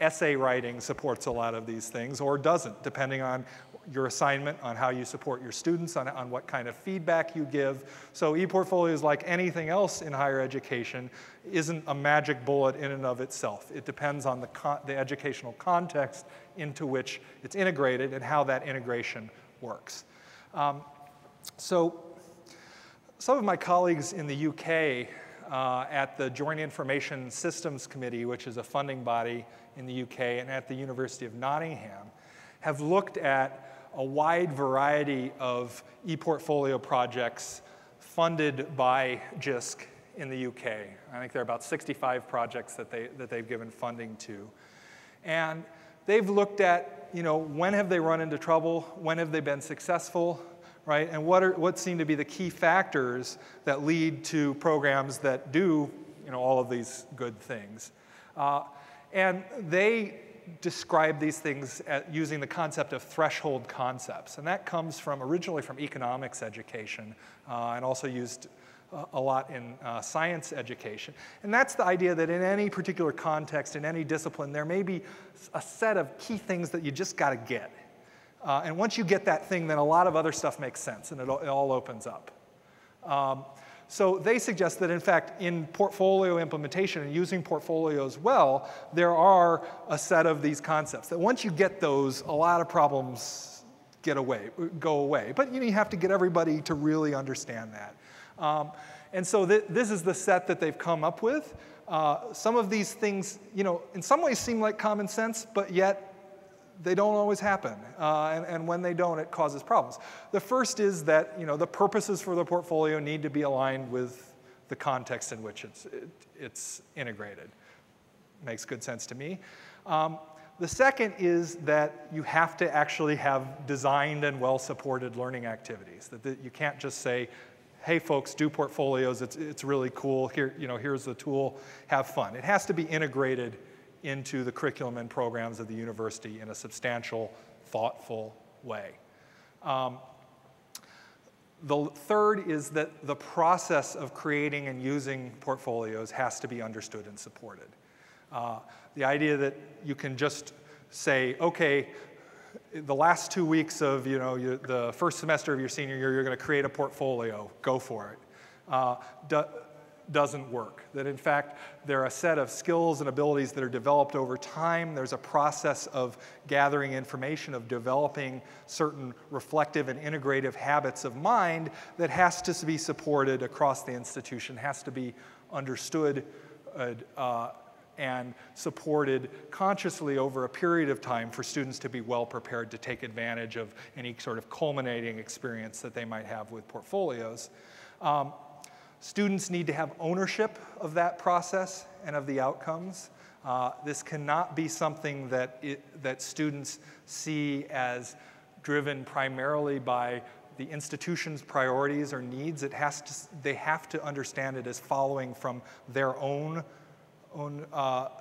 Speaker 2: essay writing supports a lot of these things or doesn't, depending on your assignment, on how you support your students, on what kind of feedback you give. So e-portfolios, like anything else in higher education, isn't a magic bullet in and of itself. It depends on the educational context into which it's integrated and how that integration works. So some of my colleagues in the UK at the Joint Information Systems Committee, which is a funding body in the UK, and at the University of Nottingham, have looked at a wide variety of e-portfolio projects funded by JISC in the UK. I think there are about 65 projects that they've given funding to. And they've looked at, you know, when have they run into trouble, when have they been successful, right? And what seem to be the key factors that lead to programs that do, you know, all of these good things. And they describe these things using the concept of threshold concepts. And that comes originally from economics education and also used a lot in science education. And that's the idea that in any particular context, in any discipline, there may be a set of key things that you just got to get. And once you get that thing, then a lot of other stuff makes sense and it all opens up. So they suggest that, in fact, in portfolio implementation and using portfolios well, there are a set of these concepts that once you get those, a lot of problems go away. But you have to get everybody to really understand that. And so this is the set that they've come up with. Some of these things, you know, in some ways seem like common sense, but yet they don't always happen, and when they don't, it causes problems. The first is that, you know, the purposes for the portfolio need to be aligned with the context in which it's integrated. Makes good sense to me. The second is that you have to actually have designed and well-supported learning activities. That you can't just say, hey, folks, do portfolios. It's really cool. Here, you know, here's the tool. Have fun. It has to be integrated into the curriculum and programs of the university in a substantial, thoughtful way. The third is that the process of creating and using portfolios has to be understood and supported. The idea that you can just say, okay, the last 2 weeks of the first semester of your senior year, you're going to create a portfolio, go for it. Doesn't work. That in fact, there are a set of skills and abilities that are developed over time. There's a process of gathering information, of developing certain reflective and integrative habits of mind that has to be supported across the institution, has to be understood and supported consciously over a period of time for students to be well prepared to take advantage of any sort of culminating experience that they might have with portfolios. Students need to have ownership of that process and of the outcomes. This cannot be something that students see as driven primarily by the institution's priorities or needs. They have to understand it as following from their own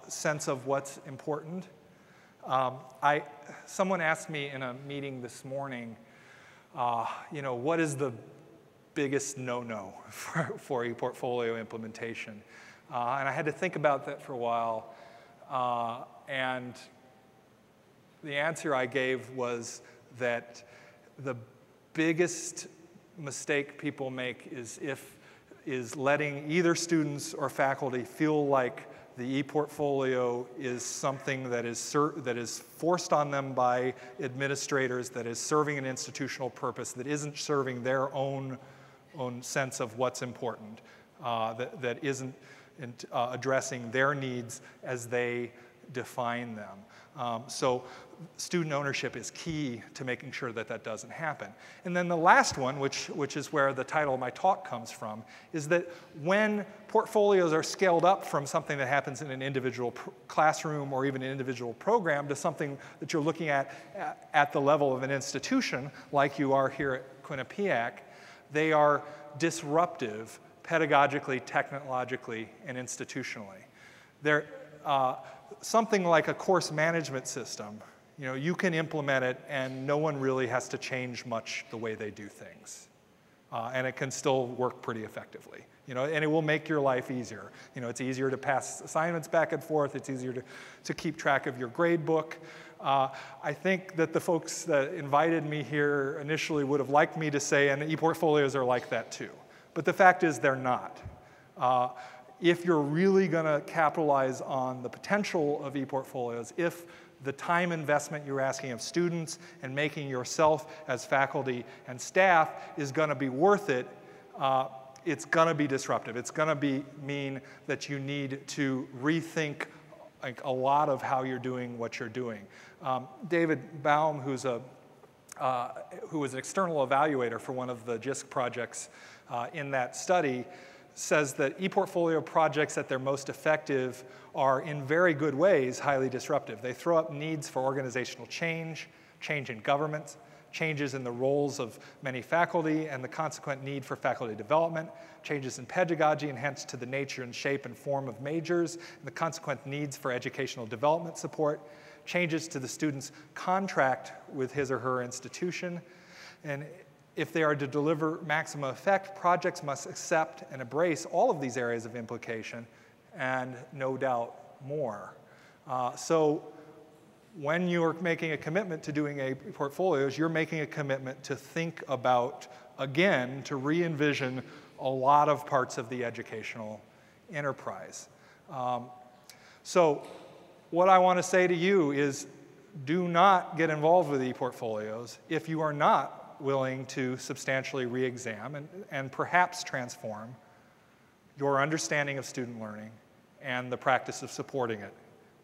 Speaker 2: sense of what's important. Someone asked me in a meeting this morning, what is the biggest no-no for e-portfolio implementation? And I had to think about that for a while. And the answer I gave was that the biggest mistake people make is letting either students or faculty feel like The e-portfolio is something that is forced on them by administrators, that is serving an institutional purpose, that isn't serving their own sense of what's important, that isn't addressing their needs as they define them. So student ownership is key to making sure that that doesn't happen. And then the last one, which is where the title of my talk comes from, is that when portfolios are scaled up from something that happens in an individual classroom or even an individual program to something that you're looking at the level of an institution, like you are here at Quinnipiac, they are disruptive pedagogically, technologically, and institutionally. They're something like a course management system. You can implement it and no one really has to change much the way they do things. And it can still work pretty effectively. And it will make your life easier. It's easier to pass assignments back and forth. It's easier to keep track of your grade book. I think that the folks that invited me here initially would have liked me to say, and e-portfolios are like that too. But the fact is they're not. If you're really going to capitalize on the potential of e-portfolios, if the time investment you're asking of students and making yourself as faculty and staff is going to be worth it, it's going to be disruptive. It's going to mean that you need to rethink a lot of how you're doing what you're doing. David Baum, who was an external evaluator for one of the JISC projects in that study, says that e-portfolio projects at their most effective are in very good ways highly disruptive. They throw up needs for organizational change in government, changes in the roles of many faculty and the consequent need for faculty development, changes in pedagogy and hence to the nature and shape and form of majors, and the consequent needs for educational development support, changes to the student's contract with his or her institution, and if they are to deliver maximum effect, projects must accept and embrace all of these areas of implication and no doubt more. So when you're making a commitment to doing portfolios, you're making a commitment to think about, again, to re-envision a lot of parts of the educational enterprise. So what I want to say to you is do not get involved with e-portfolios if you are not willing to substantially re-examine and perhaps transform your understanding of student learning and the practice of supporting it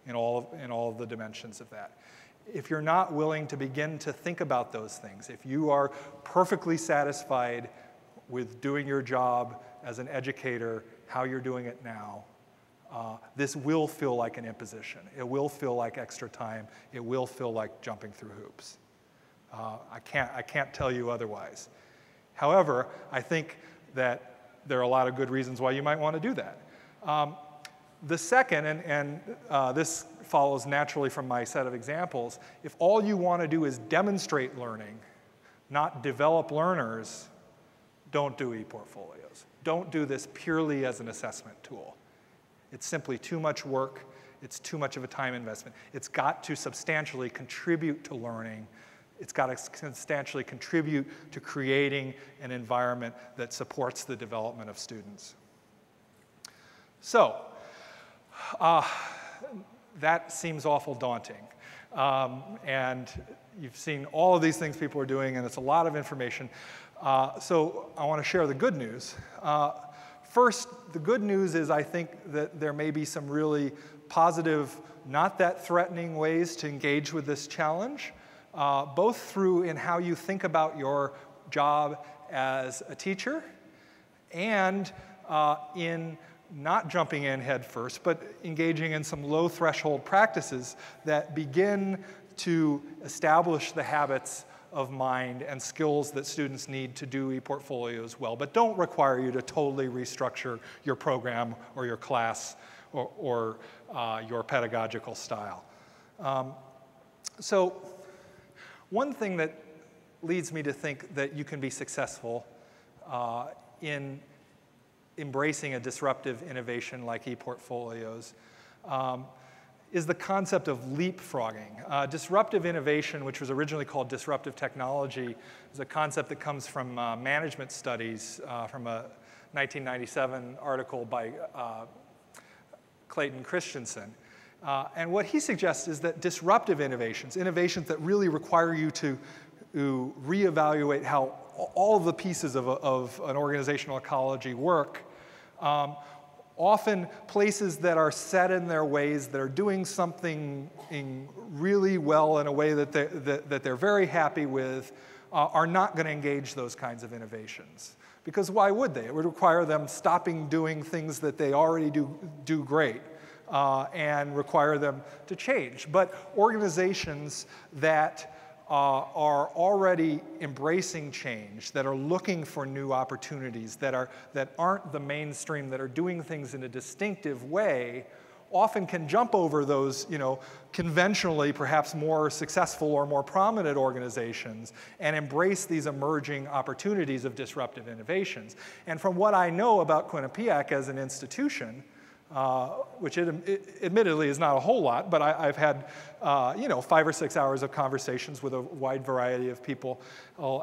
Speaker 2: in all of the dimensions of that. If you're not willing to begin to think about those things, if you are perfectly satisfied with doing your job as an educator, how you're doing it now, this will feel like an imposition. It will feel like extra time. It will feel like jumping through hoops. I can't tell you otherwise. However, I think that there are a lot of good reasons why you might want to do that. The second, and this follows naturally from my set of examples, if all you want to do is demonstrate learning, not develop learners, don't do e-portfolios. Don't do this purely as an assessment tool. It's simply too much work. It's too much of a time investment. It's got to substantially contribute to learning. It's got to substantially contribute to creating an environment that supports the development of students. So, that seems awful daunting. And you've seen all of these things people are doing, and it's a lot of information. So I want to share the good news. First, the good news is I think that there may be some really positive, not that threatening ways to engage with this challenge, both through in how you think about your job as a teacher and in not jumping in head first, but engaging in some low threshold practices that begin to establish the habits of mind and skills that students need to do e-portfolios well, but don't require you to totally restructure your program or your class or your pedagogical style. So one thing that leads me to think that you can be successful in embracing a disruptive innovation like e-portfolios is the concept of leapfrogging. Disruptive innovation, which was originally called disruptive technology, is a concept that comes from management studies from a 1997 article by Clayton Christensen. And what he suggests is that disruptive innovations, innovations that really require you to reevaluate how all of the pieces of an organizational ecology work, often places that are set in their ways, that are doing something really well in a way that they're very happy with, are not going to engage those kinds of innovations. Because why would they? It would require them stopping doing things that they already do great and require them to change. But organizations that are already embracing change, that are looking for new opportunities, that aren't the mainstream, that are doing things in a distinctive way, often can jump over those, conventionally perhaps more successful or more prominent organizations and embrace these emerging opportunities of disruptive innovations. And from what I know about Quinnipiac as an institution, which admittedly is not a whole lot, but I've had 5 or 6 hours of conversations with a wide variety of people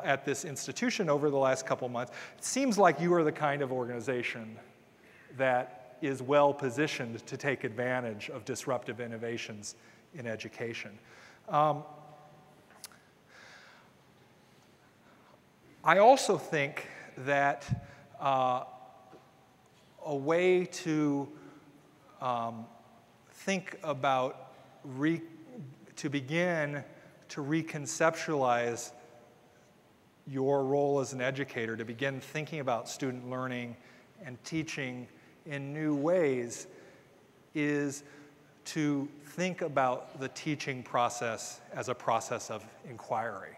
Speaker 2: at this institution over the last couple months. It seems like you are the kind of organization that is well positioned to take advantage of disruptive innovations in education. I also think that a way to think about, to begin to reconceptualize your role as an educator, to begin thinking about student learning and teaching in new ways, is to think about the teaching process as a process of inquiry.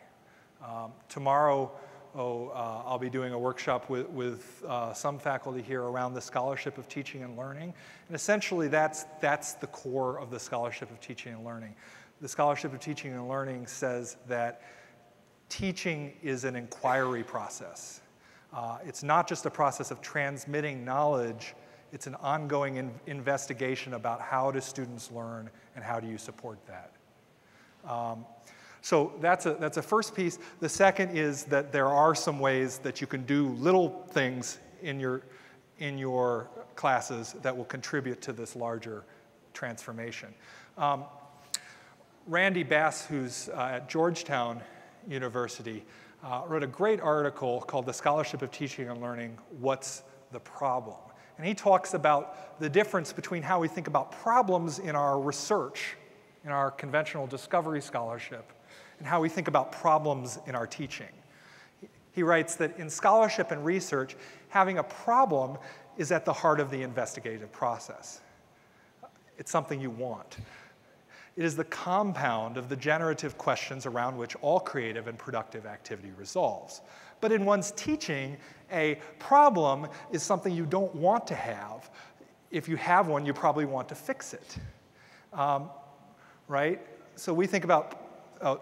Speaker 2: Tomorrow, I'll be doing a workshop with some faculty here around the scholarship of teaching and learning. And essentially, that's the core of the scholarship of teaching and learning. The scholarship of teaching and learning says that teaching is an inquiry process. It's not just a process of transmitting knowledge. It's an ongoing investigation about how do students learn and how do you support that. So that's a first piece. The second is that there are some ways that you can do little things in your classes that will contribute to this larger transformation. Randy Bass, who's at Georgetown University, wrote a great article called The Scholarship of Teaching and Learning, What's the Problem? And he talks about the difference between how we think about problems in our research, in our conventional discovery scholarship, and how we think about problems in our teaching. He writes that in scholarship and research, having a problem is at the heart of the investigative process. It's something you want. It is the compound of the generative questions around which all creative and productive activity resolves. But in one's teaching, a problem is something you don't want to have. If you have one, you probably want to fix it, right? So we think about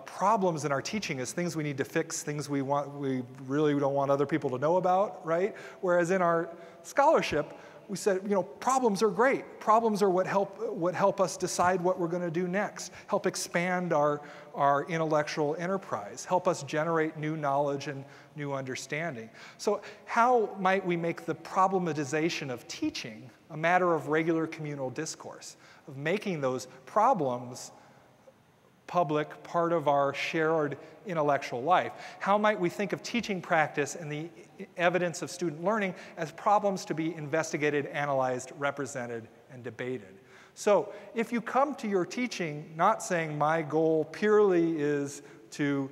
Speaker 2: problems in our teaching as things we need to fix, things we really don't want other people to know about, right? Whereas in our scholarship, we said, problems are great. Problems are what help us decide what we're going to do next, help expand our intellectual enterprise, help us generate new knowledge and new understanding. So how might we make the problematization of teaching a matter of regular communal discourse, of making those problems public, part of our shared intellectual life? How might we think of teaching practice and the evidence of student learning as problems to be investigated, analyzed, represented, and debated? So if you come to your teaching not saying my goal purely is to,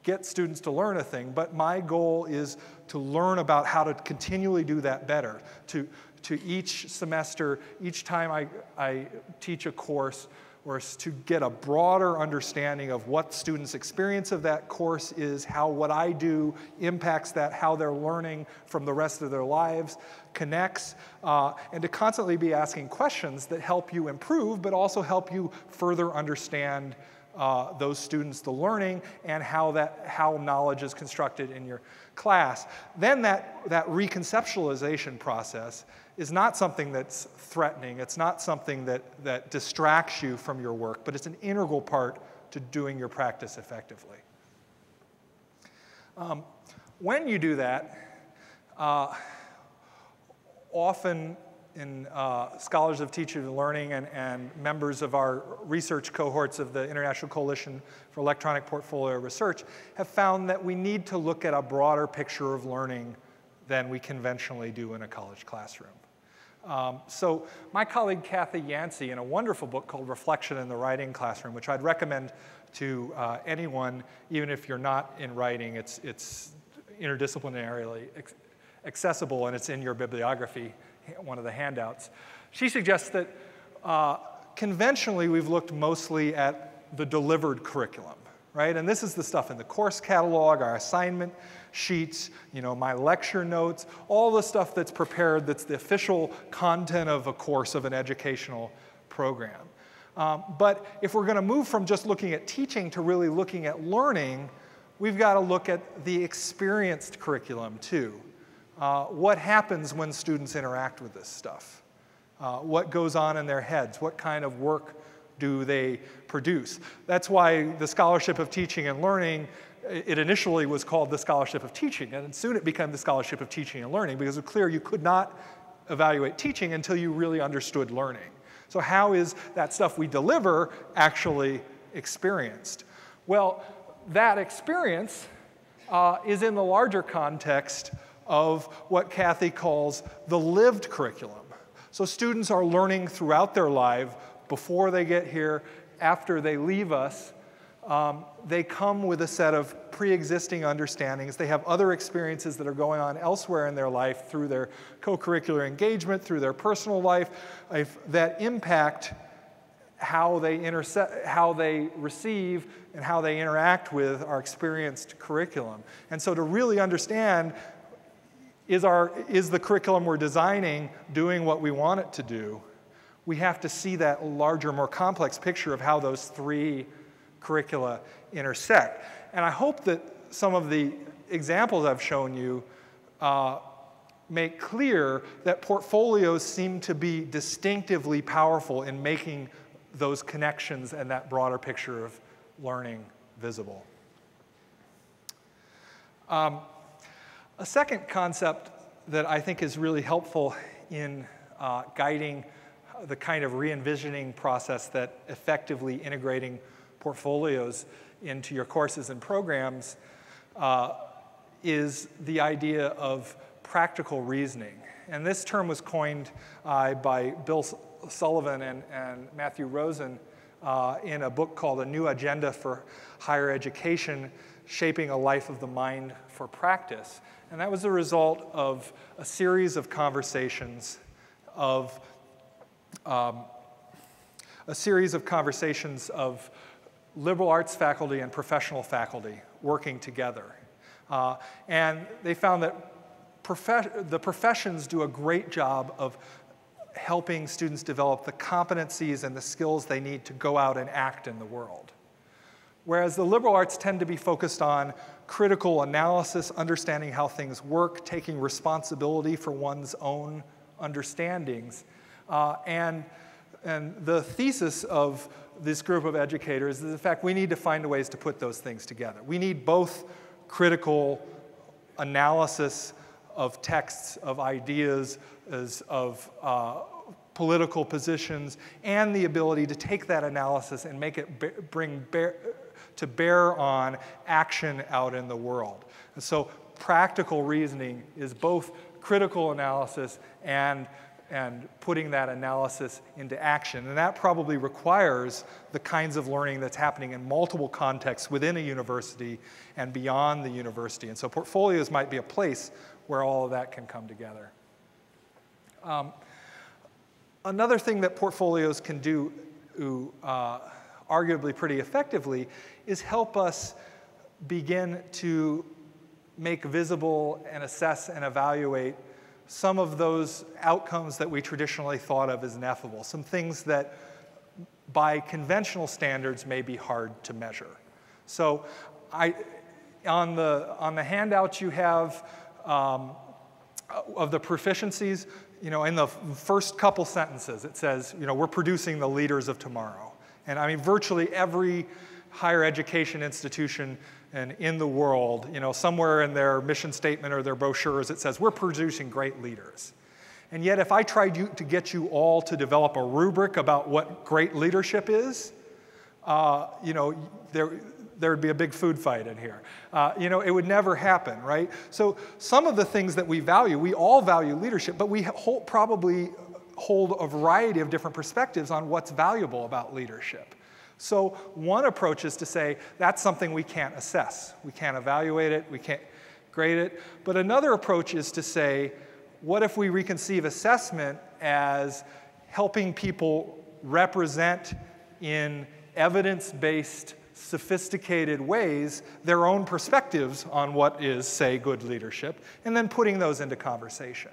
Speaker 2: get students to learn a thing, but my goal is to learn about how to continually do that better, to each semester, each time I teach a course, or to get a broader understanding of what students' experience of that course is, how what I do impacts that, how they're learning from the rest of their lives, connects, and to constantly be asking questions that help you improve, but also help you further understand those students, the learning, and how knowledge is constructed in your class. Then that reconceptualization process is not something that's threatening. It's not something that distracts you from your work, but it's an integral part to doing your practice effectively. When you do that, often scholars of teaching and learning and members of our research cohorts of the International Coalition for Electronic Portfolio Research have found that we need to look at a broader picture of learning than we conventionally do in a college classroom. So my colleague Kathy Yancey, in a wonderful book called Reflection in the Writing Classroom, which I'd recommend to anyone, even if you're not in writing, it's interdisciplinarily accessible and it's in your bibliography, one of the handouts. She suggests that conventionally we've looked mostly at the delivered curriculum, right? And this is the stuff in the course catalog, our assignment sheets, my lecture notes, all the stuff that's prepared that's the official content of a course of an educational program. But if we're going to move from just looking at teaching to really looking at learning, we've got to look at the experienced curriculum too. What happens when students interact with this stuff? What goes on in their heads? What kind of work do they produce? That's why the Scholarship of Teaching and Learning, it initially was called the Scholarship of Teaching, and soon it became the Scholarship of Teaching and Learning because it was clear you could not evaluate teaching until you really understood learning. So how is that stuff we deliver actually experienced? Well, that experience is in the larger context of what Kathy calls the lived curriculum. So students are learning throughout their life, before they get here, after they leave us. They come with a set of pre-existing understandings. They have other experiences that are going on elsewhere in their life through their co-curricular engagement, through their personal life, that impact how they receive and how they interact with our experienced curriculum. And so to really understand, is the curriculum we're designing doing what we want it to do, we have to see that larger, more complex picture of how those three curricula intersect. And I hope that some of the examples I've shown you make clear that portfolios seem to be distinctively powerful in making those connections and that broader picture of learning visible. A second concept that I think is really helpful in guiding the kind of re-envisioning process that effectively integrating portfolios into your courses and programs is the idea of practical reasoning. And this term was coined by Bill Sullivan and Matthew Rosen in a book called A New Agenda for Higher Education, Shaping a Life of the Mind for Practice. And that was the result of a series of conversations of liberal arts faculty and professional faculty working together. And they found that the professions do a great job of helping students develop the competencies and the skills they need to go out and act in the world. Whereas the liberal arts tend to be focused on critical analysis, understanding how things work, taking responsibility for one's own understandings. And the thesis of this group of educators is, in fact, we need to find ways to put those things together. We need both critical analysis of texts, of ideas, of political positions, and the ability to take that analysis and make it bring to bear on action out in the world. And so practical reasoning is both critical analysis and putting that analysis into action. And that probably requires the kinds of learning that's happening in multiple contexts within a university and beyond the university. And so portfolios might be a place where all of that can come together. Another thing that portfolios can do arguably pretty effectively is help us begin to make visible and assess and evaluate some of those outcomes that we traditionally thought of as ineffable, some things that by conventional standards may be hard to measure. So on the handouts you have of the proficiencies, in the first couple sentences it says, we're producing the leaders of tomorrow. And I mean, virtually every higher education institution and in the world, somewhere in their mission statement or their brochures, it says, we're producing great leaders. And yet, if I tried to get you all to develop a rubric about what great leadership is, there'd be a big food fight in here. It would never happen, right? So some of the things that we value, we all value leadership, but we probably hold a variety of different perspectives on what's valuable about leadership. So one approach is to say, that's something we can't assess. We can't evaluate it, we can't grade it. But another approach is to say, what if we reconceive assessment as helping people represent in evidence-based, sophisticated ways their own perspectives on what is, say, good leadership, and then putting those into conversation.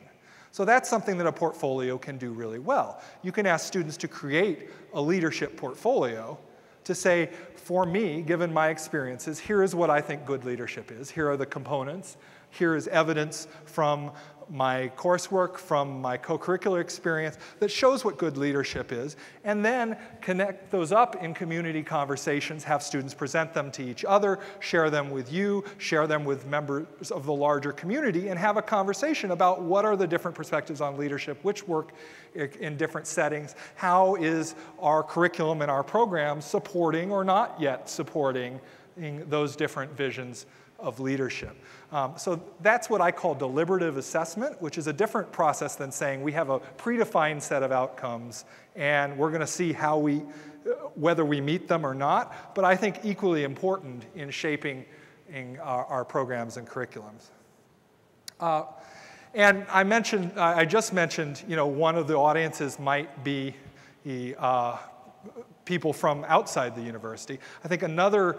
Speaker 2: So that's something that a portfolio can do really well. You can ask students to create a leadership portfolio to say, for me, given my experiences, here is what I think good leadership is. Here are the components. Here is evidence from my coursework, from my co-curricular experience that shows what good leadership is, and then connect those up in community conversations, have students present them to each other, share them with you, share them with members of the larger community, and have a conversation about what are the different perspectives on leadership, which work in different settings, how is our curriculum and our program supporting or not yet supporting those different visions of leadership. So that's what I call deliberative assessment, which is a different process than saying we have a predefined set of outcomes and we're going to see whether we meet them or not, but I think equally important in shaping our programs and curriculums. And I just mentioned, one of the audiences might be people from outside the university. I think another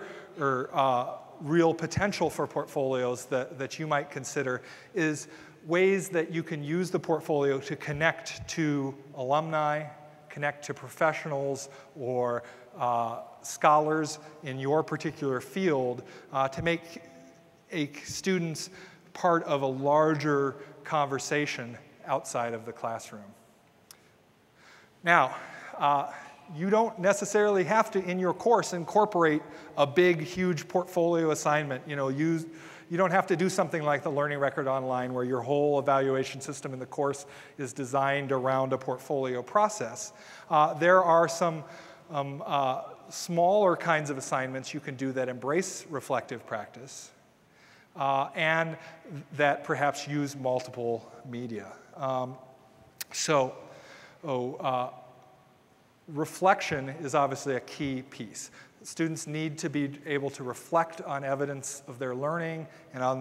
Speaker 2: real potential for portfolios that you might consider is ways that you can use the portfolio to connect to alumni, connect to professionals or scholars in your particular field to make students part of a larger conversation outside of the classroom. Now, you don't necessarily have to, in your course, incorporate a big, huge portfolio assignment. You don't have to do something like the Learning Record Online, where your whole evaluation system in the course is designed around a portfolio process. There are some smaller kinds of assignments you can do that embrace reflective practice and that perhaps use multiple media. Reflection is obviously a key piece. Students need to be able to reflect on evidence of their learning and on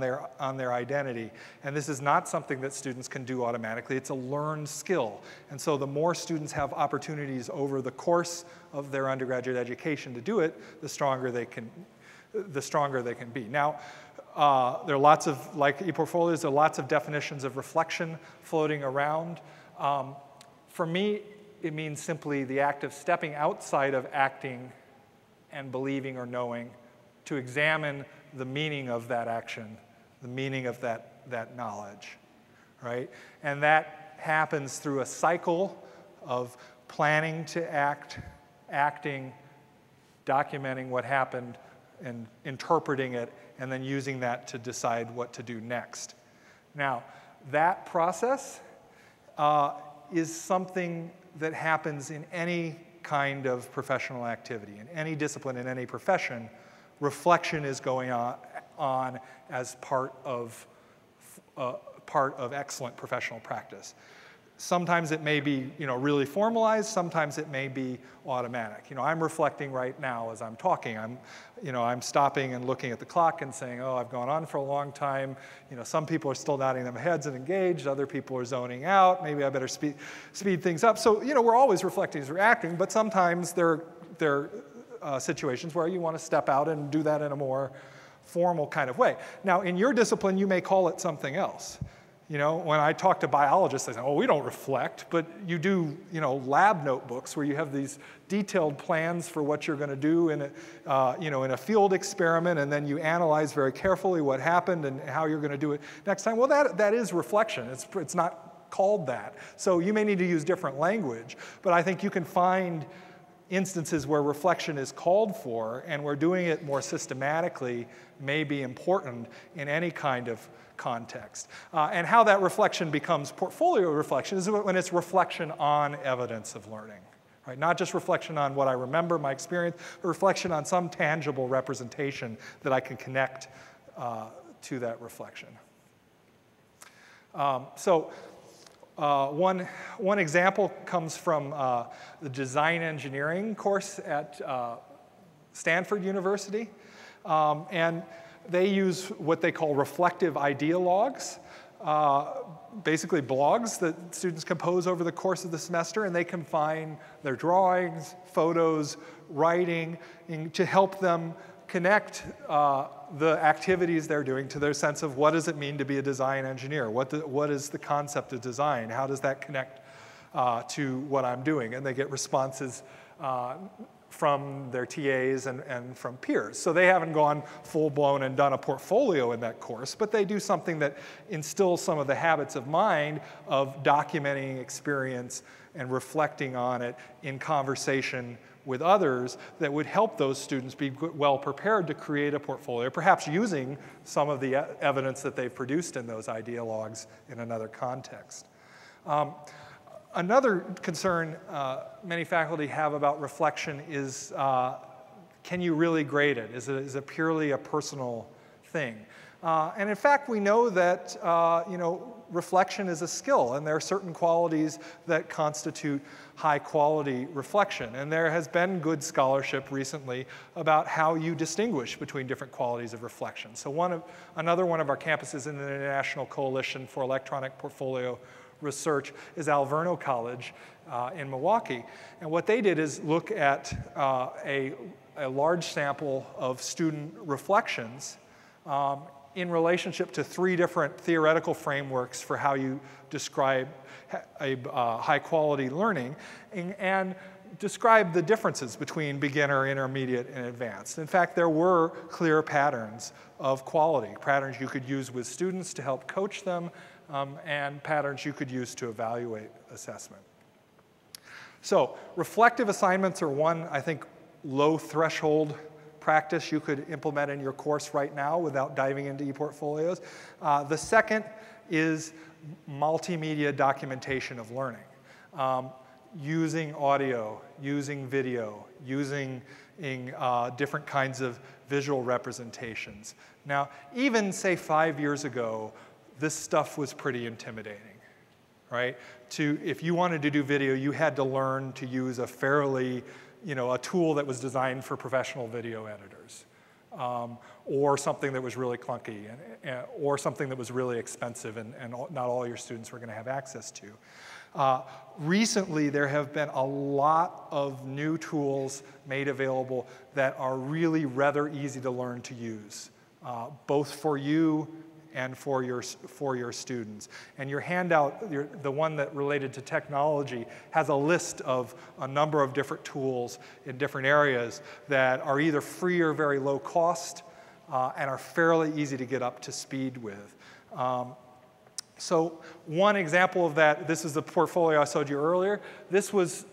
Speaker 2: their identity. And this is not something that students can do automatically. It's a learned skill. And so the more students have opportunities over the course of their undergraduate education to do it, the stronger they can be. Now, there are lots of, like e-portfolios, there are lots of definitions of reflection floating around. For me, it means simply the act of stepping outside of acting and believing or knowing to examine the meaning of that action, the meaning of that knowledge, right? And that happens through a cycle of planning to act, acting, documenting what happened, and interpreting it, and then using that to decide what to do next. Now, that process is something that happens in any kind of professional activity. In any discipline, in any profession, reflection is going on as part of excellent professional practice. Sometimes it may be, really formalized. Sometimes it may be automatic. I'm reflecting right now as I'm talking. I'm stopping and looking at the clock and saying, oh, I've gone on for a long time. Some people are still nodding their heads and engaged. Other people are zoning out. Maybe I better speed things up. So, we're always reflecting as we're acting, but sometimes there are situations where you want to step out and do that in a more formal kind of way. Now, in your discipline, you may call it something else. When I talk to biologists, they say, oh, we don't reflect, but you do, lab notebooks where you have these detailed plans for what you're going to do in a field experiment, and then you analyze very carefully what happened and how you're going to do it next time. Well, that is reflection. It's not called that. So you may need to use different language, but I think you can find instances where reflection is called for and where doing it more systematically may be important in any kind of context. And how that reflection becomes portfolio reflection is when it's reflection on evidence of learning. Right? Not just reflection on what I remember, my experience, but reflection on some tangible representation that I can connect to that reflection. One example comes from the design engineering course at Stanford University. And they use what they call reflective ideologues, basically blogs that students compose over the course of the semester, and they combine their drawings, photos, writing to help them connect the activities they're doing to their sense of what does it mean to be a design engineer? What is the concept of design? How does that connect to what I'm doing? And they get responses from their TAs and from peers. So they haven't gone full-blown and done a portfolio in that course, but they do something that instills some of the habits of mind of documenting experience and reflecting on it in conversation with others that would help those students be well prepared to create a portfolio, perhaps using some of the evidence that they've produced in those ideologues in another context. Another concern many faculty have about reflection is, can you really grade it? Is it purely a personal thing? And in fact, we know that reflection is a skill, and there are certain qualities that constitute high-quality reflection. And there has been good scholarship recently about how you distinguish between different qualities of reflection. So another one of our campuses in the International Coalition for Electronic Portfolio Research is Alverno College in Milwaukee. And what they did is look at a large sample of student reflections in relationship to 3 different theoretical frameworks for how you describe a high-quality learning, and describe the differences between beginner, intermediate, and advanced. In fact, there were clear patterns of quality, patterns you could use with students to help coach them, and patterns you could use to evaluate assessment. So reflective assignments are one, I think, low-threshold practice you could implement in your course right now without diving into ePortfolios. The second is multimedia documentation of learning. Using audio, using video, using different kinds of visual representations. Now, even say 5 years ago, this stuff was pretty intimidating, right? If you wanted to do video, you had to learn to use a fairly, a tool that was designed for professional video editors, or something that was really clunky, or something that was really expensive and not all your students were going to have access to. Recently, there have been a lot of new tools made available that are really rather easy to learn to use, both for you and for your students. And your handout, the one that related to technology, has a list of a number of different tools in different areas that are either free or very low cost and are fairly easy to get up to speed with. So one example of that, this is the portfolio I showed you earlier. This was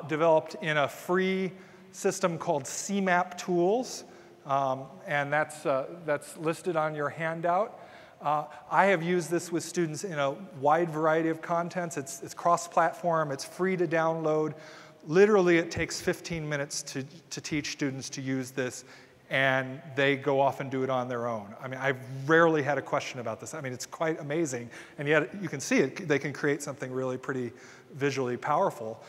Speaker 2: developed in a free system called CMAP Tools, and that's listed on your handout. I have used this with students in a wide variety of contents. It's cross-platform, it's free to download. Literally, it takes 15 minutes to teach students to use this, and they go off and do it on their own. I mean, I've rarely had a question about this. I mean, it's quite amazing, and yet you can see it. They can create something really pretty visually powerful.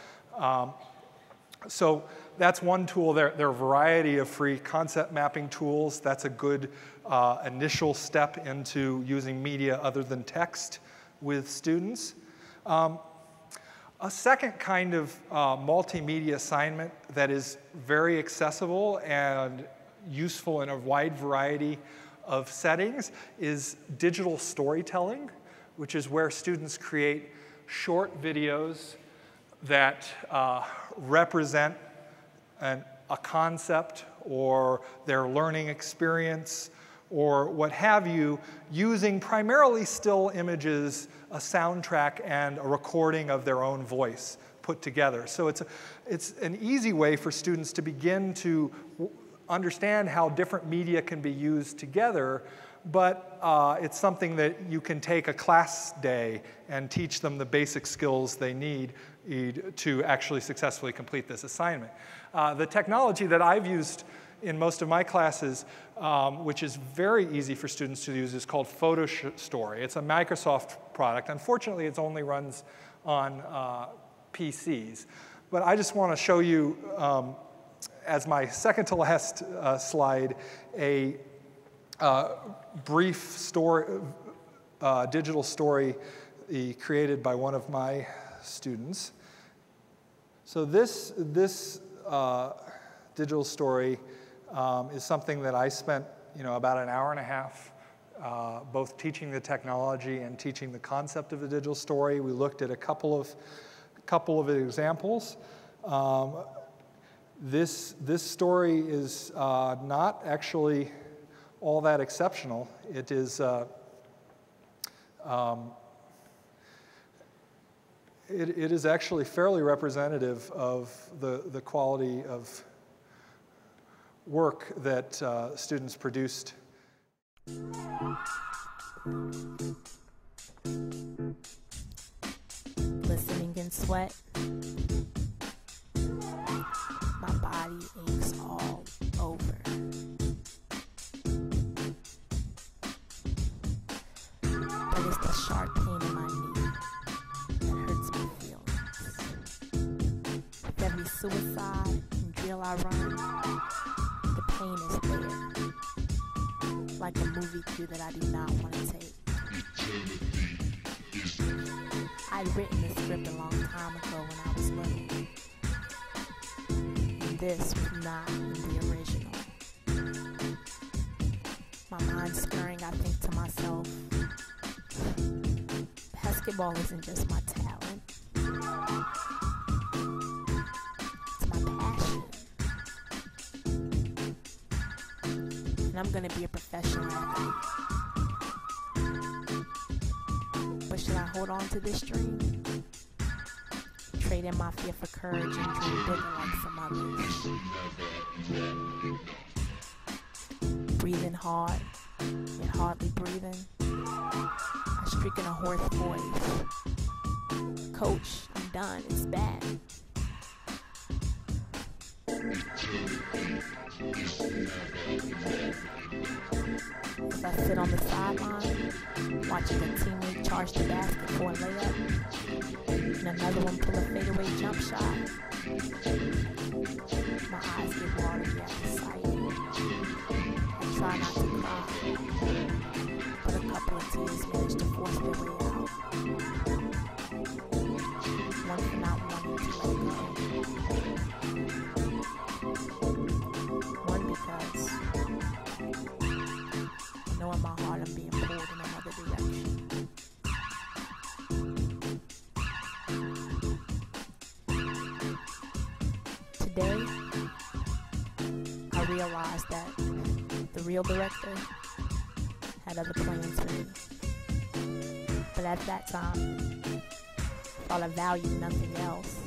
Speaker 2: So that's one tool. There are a variety of free concept mapping tools. That's a good initial step into using media other than text with students. A second kind of multimedia assignment that is very accessible and useful in a wide variety of settings is digital storytelling, which is where students create short videos that represent a concept or their learning experience or what have you, using primarily still images, a soundtrack, and a recording of their own voice put together. So it's an easy way for students to begin to understand how different media can be used together, but it's something that you can take a class day and teach them the basic skills they need to actually successfully complete this assignment. The technology that I've used in most of my classes, which is very easy for students to use, is called Photo Story. It's a Microsoft product. Unfortunately, it only runs on PCs. But I just want to show you, as my second to last slide, a brief story, digital story created by one of my students. So this digital story is something that I spent, about an hour and a half both teaching the technology and teaching the concept of the digital story. We looked at a couple of examples. This story is not actually all that exceptional. It is it is actually fairly representative of the quality of work that students produced.
Speaker 3: Listening in sweat, my body aches all over. But it's the sharp pain in my knee that hurts my feelings. With every suicide and drill I run, the pain is there, like a movie cue that I do not want to take. I'd written this script a long time ago when I was little. And this was not in the original. My mind's scurrying, I think to myself, basketball isn't just my talent. It's my passion. And I'm gonna be a professional athlete. But should I hold on to this dream? Trade in my fear for courage and dream bigger like some others. Breathing hard, yet hardly breathing. I streak in a hoarse voice. Coach, I'm done, it's bad. As I sit on the sideline, watching a teammate charge the basket for a layup, and another one pull a fadeaway jump shot, my eyes get watery at the sight. I try not to cry, but a couple of tears manage to force their way out. One for not wanting to let go. One because I know in my heart I'm being pulled in another direction. Today, I realized that the real director had other plans for me. But at that time, I thought I valued nothing else.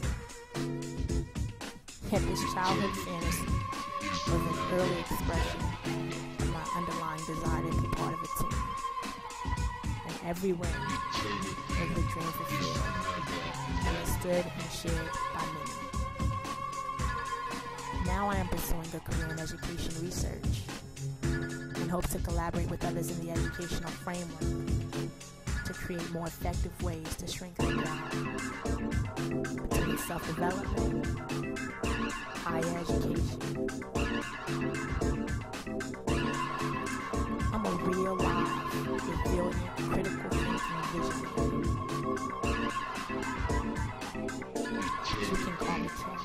Speaker 3: Yet this childhood fantasy was an early expression of my underlying desire to be part of a team. And every win was a dream fulfilled, understood and shared by many. Now I am pursuing a career in education research and hope to collaborate with others in the educational framework to create more effective ways to shrink the gap between self-development, higher education. I'm a real, live, resilient, critical thinking visionary. You can call me Ken.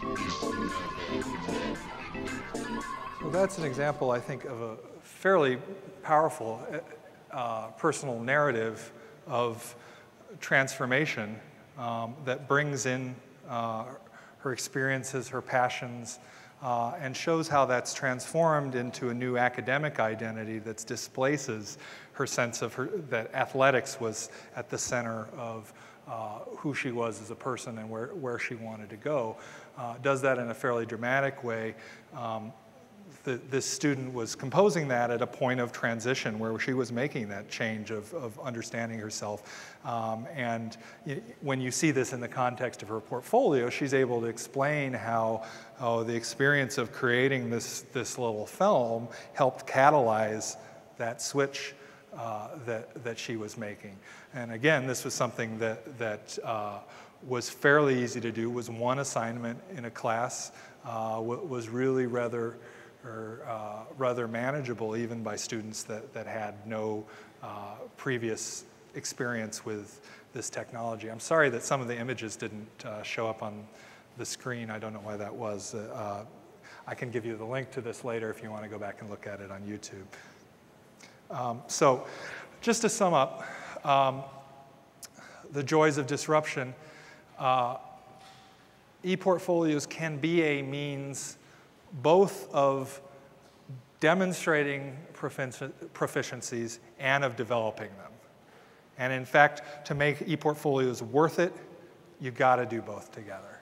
Speaker 2: Well, that's an example, I think, of a fairly powerful personal narrative of transformation that brings in her experiences, her passions, and shows how that's transformed into a new academic identity that displaces her sense of that athletics was at the center of who she was as a person and where she wanted to go. Does that in a fairly dramatic way. This student was composing that at a point of transition where she was making that change of understanding herself. And when you see this in the context of her portfolio, she's able to explain how the experience of creating this little film helped catalyze that switch that she was making. And again, this was something that was fairly easy to do, was one assignment in a class, was really rather manageable even by students that had no previous experience with this technology. I'm sorry that some of the images didn't show up on the screen. I don't know why that was. I can give you the link to this later if you want to go back and look at it on YouTube. So just to sum up, the joys of disruption, e-portfolios can be a means both of demonstrating proficiencies and of developing them. And in fact, to make e-portfolios worth it, you've got to do both together.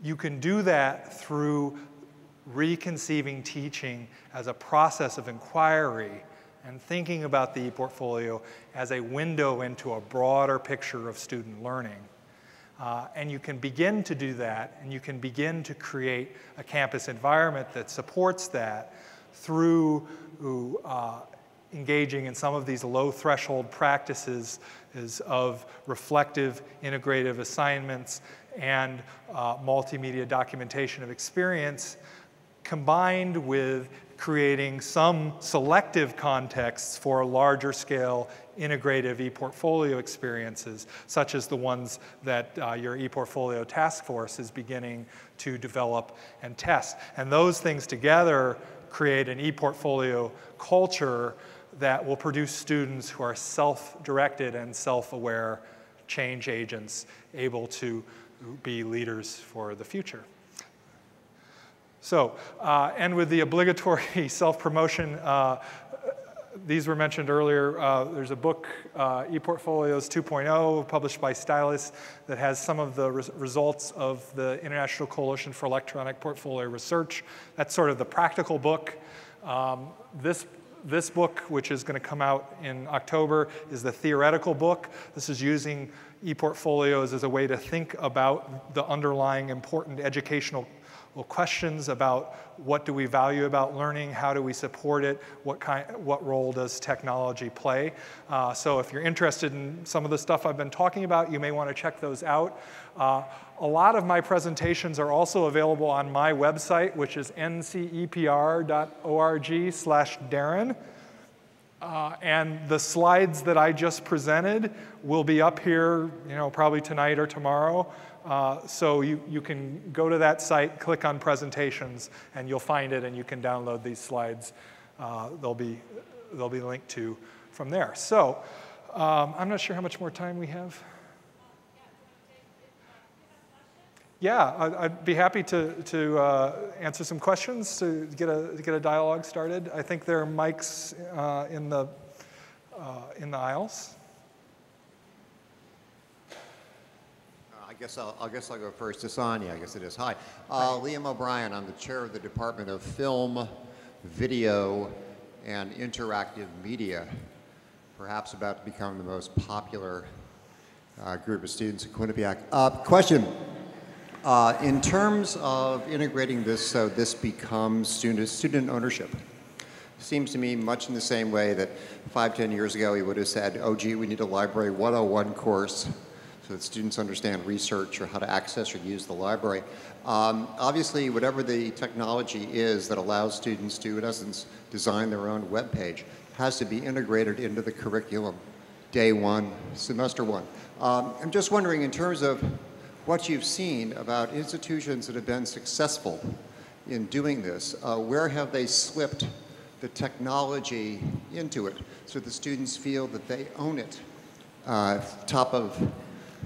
Speaker 2: You can do that through reconceiving teaching as a process of inquiry and thinking about the e-portfolio as a window into a broader picture of student learning. And you can begin to do that, and you can begin to create a campus environment that supports that through engaging in some of these low-threshold practices of reflective, integrative assignments and multimedia documentation of experience, combined with creating some selective contexts for larger scale integrative e-portfolio experiences, such as the ones that your e-portfolio task force is beginning to develop and test. And those things together create an e-portfolio culture that will produce students who are self-directed and self-aware change agents, able to be leaders for the future. So, and with the obligatory self-promotion, these were mentioned earlier. There's a book, ePortfolios 2.0, published by Stylus, that has some of the results of the International Coalition for Electronic Portfolio Research. That's sort of the practical book. This book, which is going to come out in October, is the theoretical book. This is using ePortfolios as a way to think about the underlying important educational questions about what do we value about learning, how do we support it, what role does technology play. So if you're interested in some of the stuff I've been talking about, you may want to check those out. A lot of my presentations are also available on my website, which is ncepr.org/Darren. And the slides that I just presented will be up here, probably tonight or tomorrow. So you can go to that site, click on presentations, and you'll find it, and you can download these slides. They'll be linked to from there. So I'm not sure how much more time we have. Yeah, I'd be happy to answer some questions to get a dialogue started. I think there are mics in the aisles.
Speaker 4: I guess I'll go first. To Sonia, I guess it is. Hi. Liam O'Brien. I'm the chair of the Department of Film, Video, and Interactive Media, perhaps about to become the most popular group of students at Quinnipiac. Question. In terms of integrating this so this becomes student ownership, seems to me much in the same way that 5-10 years ago he would have said, oh gee, we need a library 101 course so that students understand research or how to access or use the library. Obviously, whatever the technology is that allows students to, in essence, design their own web page has to be integrated into the curriculum day one, semester one. I'm just wondering, in terms of what you've seen about institutions that have been successful in doing this, where have they slipped the technology into it so the students feel that they own it top of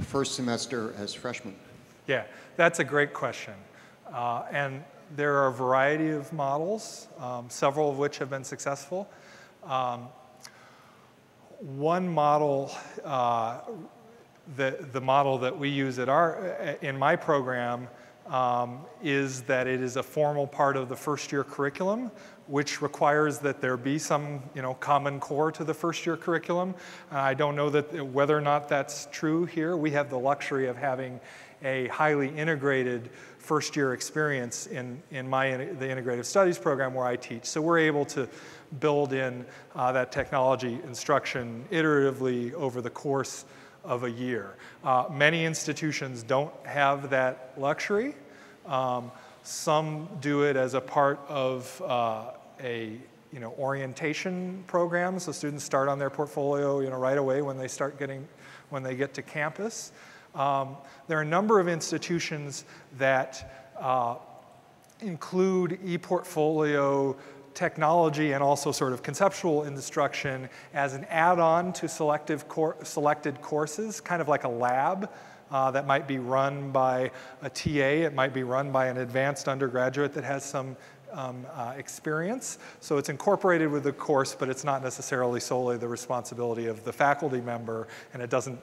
Speaker 4: first semester as freshmen?
Speaker 2: Yeah, that's a great question. And there are a variety of models, several of which have been successful. One model, the model that we use in my program is that it is a formal part of the first-year curriculum, which requires that there be some, common core to the first-year curriculum. I don't know whether or not that's true here. We have the luxury of having a highly integrated first-year experience in the Integrative Studies program where I teach. So we're able to build in that technology instruction iteratively over the course of a year. Many institutions don't have that luxury. Some do it as a part of orientation program, so students start on their portfolio right away when they get to campus. There are a number of institutions that include ePortfolio technology and also sort of conceptual instruction as an add-on to selected courses, kind of like a lab that might be run by a TA, it might be run by an advanced undergraduate that has some experience. So it's incorporated with the course, but it's not necessarily solely the responsibility of the faculty member, and it doesn't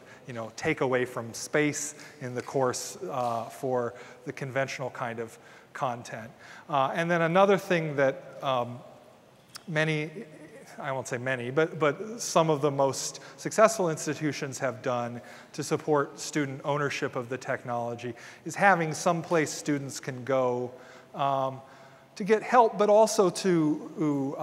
Speaker 2: take away from space in the course for the conventional kind of content. And then another thing that many, I won't say many, but some of the most successful institutions have done to support student ownership of the technology is having some place students can go to get help, but also to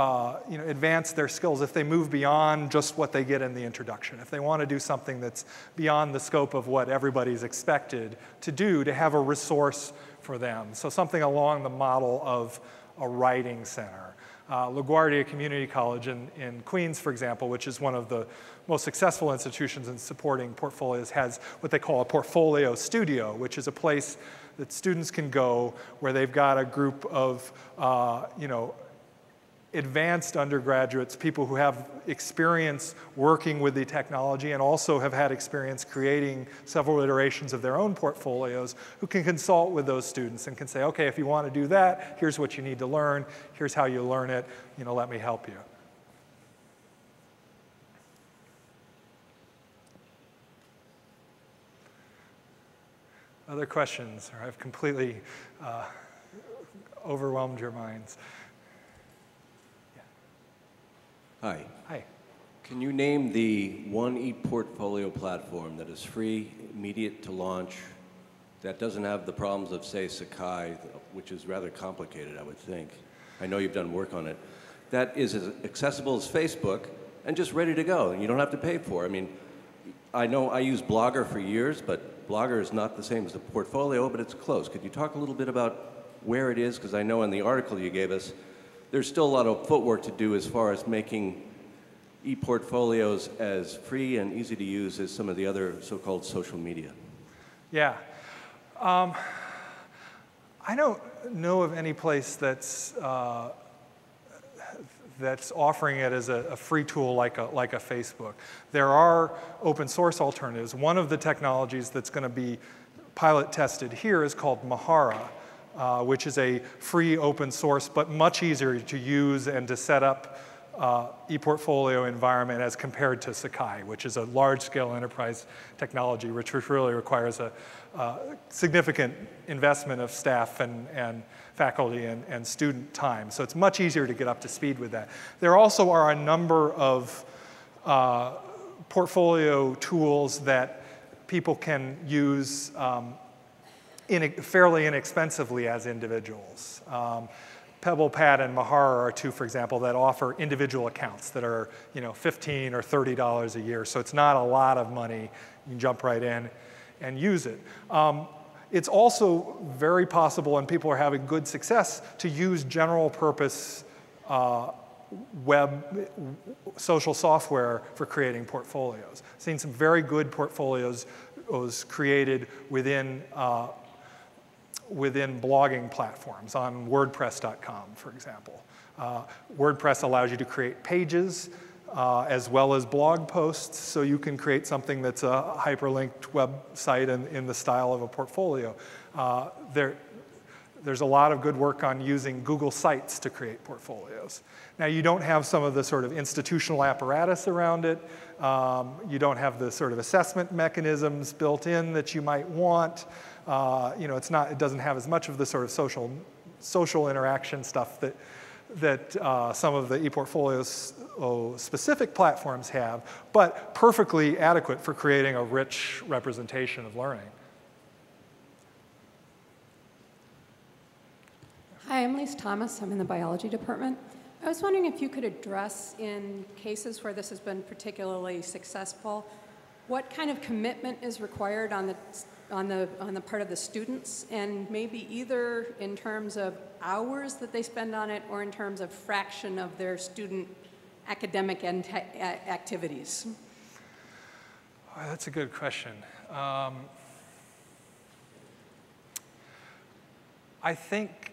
Speaker 2: advance their skills if they move beyond just what they get in the introduction. If they want to do something that's beyond the scope of what everybody's expected to do, to have a resource for them. So something along the model of a writing center. LaGuardia Community College in Queens, for example, which is one of the most successful institutions in supporting portfolios, has what they call a portfolio studio, which is a place that students can go where they've got a group of advanced undergraduates, people who have experience working with the technology and also have had experience creating several iterations of their own portfolios, who can consult with those students and can say, okay, if you want to do that, here's what you need to learn, here's how you learn it, let me help you. Other questions, or I've completely overwhelmed your minds?
Speaker 5: Hi.
Speaker 2: Hi.
Speaker 5: Can you name the one ePortfolio platform that is free, immediate to launch, that doesn't have the problems of, say, Sakai, which is rather complicated, I would think. I know you've done work on it. That is as accessible as Facebook and just ready to go, and you don't have to pay for it. I mean, I know I used Blogger for years, but Blogger is not the same as the portfolio, but it's close. Could you talk a little bit about where it is? Because I know in the article you gave us, there's still a lot of footwork to do as far as making ePortfolios as free and easy to use as some of the other so-called social media.
Speaker 2: Yeah. I don't know of any place that's offering it as a free tool like a Facebook. There are open source alternatives. One of the technologies that's going to be pilot tested here is called Mahara, which is a free open source but much easier to use and to set up ePortfolio environment as compared to Sakai, which is a large-scale enterprise technology which really requires a significant investment of staff and faculty and student time. So it's much easier to get up to speed with that. There also are a number of portfolio tools that people can use fairly inexpensively as individuals. PebblePad and Mahara are two, for example, that offer individual accounts that are $15 or $30 a year. So it's not a lot of money. You can jump right in and use it. It's also very possible, and people are having good success, to use general purpose web social software for creating portfolios. I've seen some very good portfolios created within blogging platforms on WordPress.com, for example. WordPress allows you to create pages as well as blog posts, so you can create something that's a hyperlinked website in the style of a portfolio. There there's a lot of good work on using Google Sites to create portfolios. Now, you don't have some of the sort of institutional apparatus around it. You don't have the sort of assessment mechanisms built in that you might want. You know, it doesn't have as much of the sort of social interaction stuff that some of the ePortfolios specific platforms have, but perfectly adequate for creating a rich representation of learning.
Speaker 6: Hi, I'm Lise Thomas. I'm in the biology department. I was wondering if you could address, in cases where this has been particularly successful, what kind of commitment is required on the part of the students, and maybe either in terms of hours that they spend on it or in terms of fraction of their student academic activities?
Speaker 2: Oh, that's a good question. I think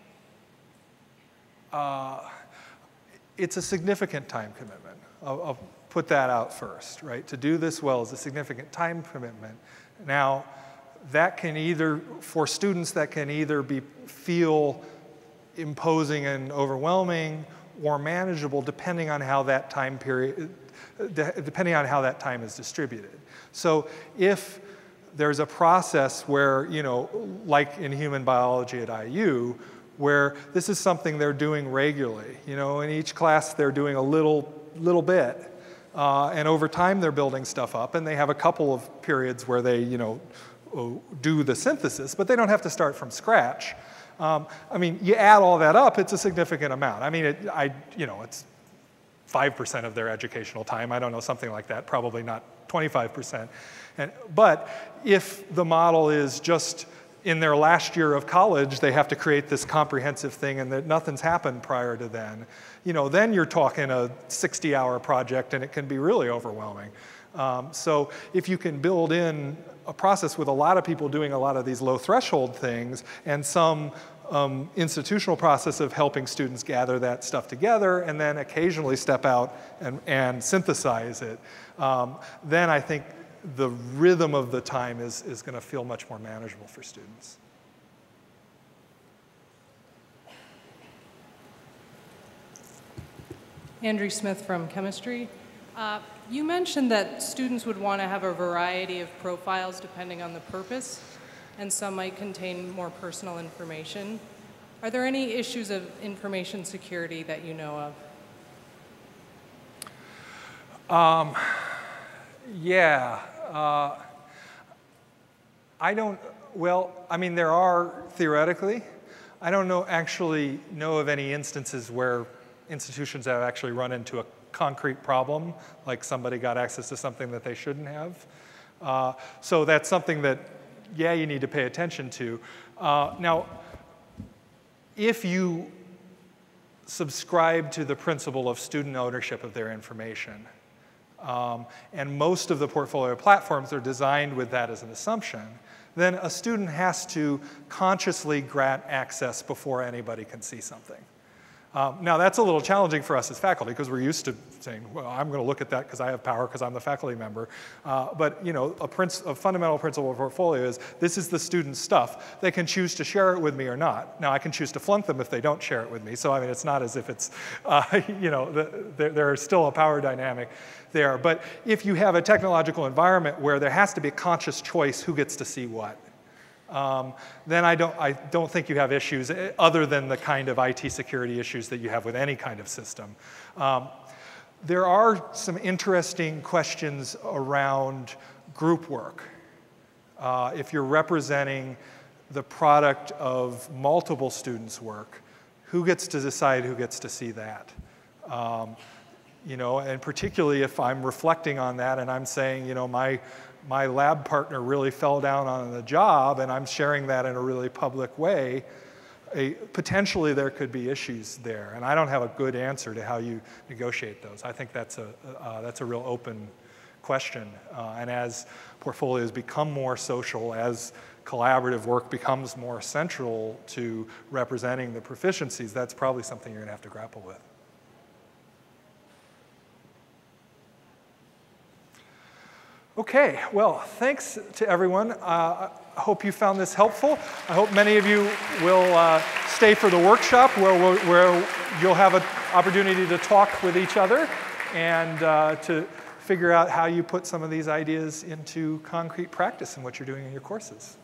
Speaker 2: it's a significant time commitment. I'll put that out first, right? To do this well is a significant time commitment. Now, that can either, for students, that can either feel imposing and overwhelming or manageable depending on how that time period, depending on how that time is distributed. So if there's a process where, you know, like in human biology at IU, where this is something they're doing regularly. You know, in each class they're doing a little bit, and over time they're building stuff up, and they have a couple of periods where they, you know, do the synthesis, but they don't have to start from scratch. I mean, you add all that up, it's a significant amount. I mean, you know, it's 5% of their educational time. I don't know, something like that, probably not 25%. But if the model is just in their last year of college, they have to create this comprehensive thing and that nothing's happened prior to then, you know, then you're talking a 60-hour project and it can be really overwhelming. So if you can build in a process with a lot of people doing a lot of these low threshold things and some institutional process of helping students gather that stuff together and then occasionally step out and synthesize it, then I think the rhythm of the time is going to feel much more manageable for students.
Speaker 7: Andrew Smith from chemistry. You mentioned that students would want to have a variety of profiles depending on the purpose, and some might contain more personal information. Are there any issues of information security that you know of?
Speaker 2: Yeah. I mean, there are theoretically. I don't actually know of any instances where institutions have actually run into a concrete problem, like somebody got access to something that they shouldn't have. So that's something that, yeah, you need to pay attention to. Now, if you subscribe to the principle of student ownership of their information, and most of the portfolio platforms are designed with that as an assumption, then a student has to consciously grant access before anybody can see something. Now, that's a little challenging for us as faculty because we're used to saying, well, I'm going to look at that because I have power because I'm the faculty member. But you know, a fundamental principle of portfolio is this is the student's stuff. They can choose to share it with me or not. Now, I can choose to flunk them if they don't share it with me. So, I mean, it's not as if it's, you know, there is still a power dynamic there. But if you have a technological environment where there has to be a conscious choice who gets to see what, then I don't think you have issues other than the kind of IT security issues that you have with any kind of system. There are some interesting questions around group work. If you're representing the product of multiple students' work, who gets to decide who gets to see that? You know, and particularly if I'm reflecting on that and I'm saying, you know, my lab partner really fell down on the job and I'm sharing that in a really public way, potentially there could be issues there. And I don't have a good answer to how you negotiate those. I think that's a real open question. And as portfolios become more social, as collaborative work becomes more central to representing the proficiencies, that's probably something you're going to have to grapple with. Okay, well, thanks to everyone. I hope you found this helpful. I hope many of you will stay for the workshop where you'll have an opportunity to talk with each other and to figure out how you put some of these ideas into concrete practice in what you're doing in your courses.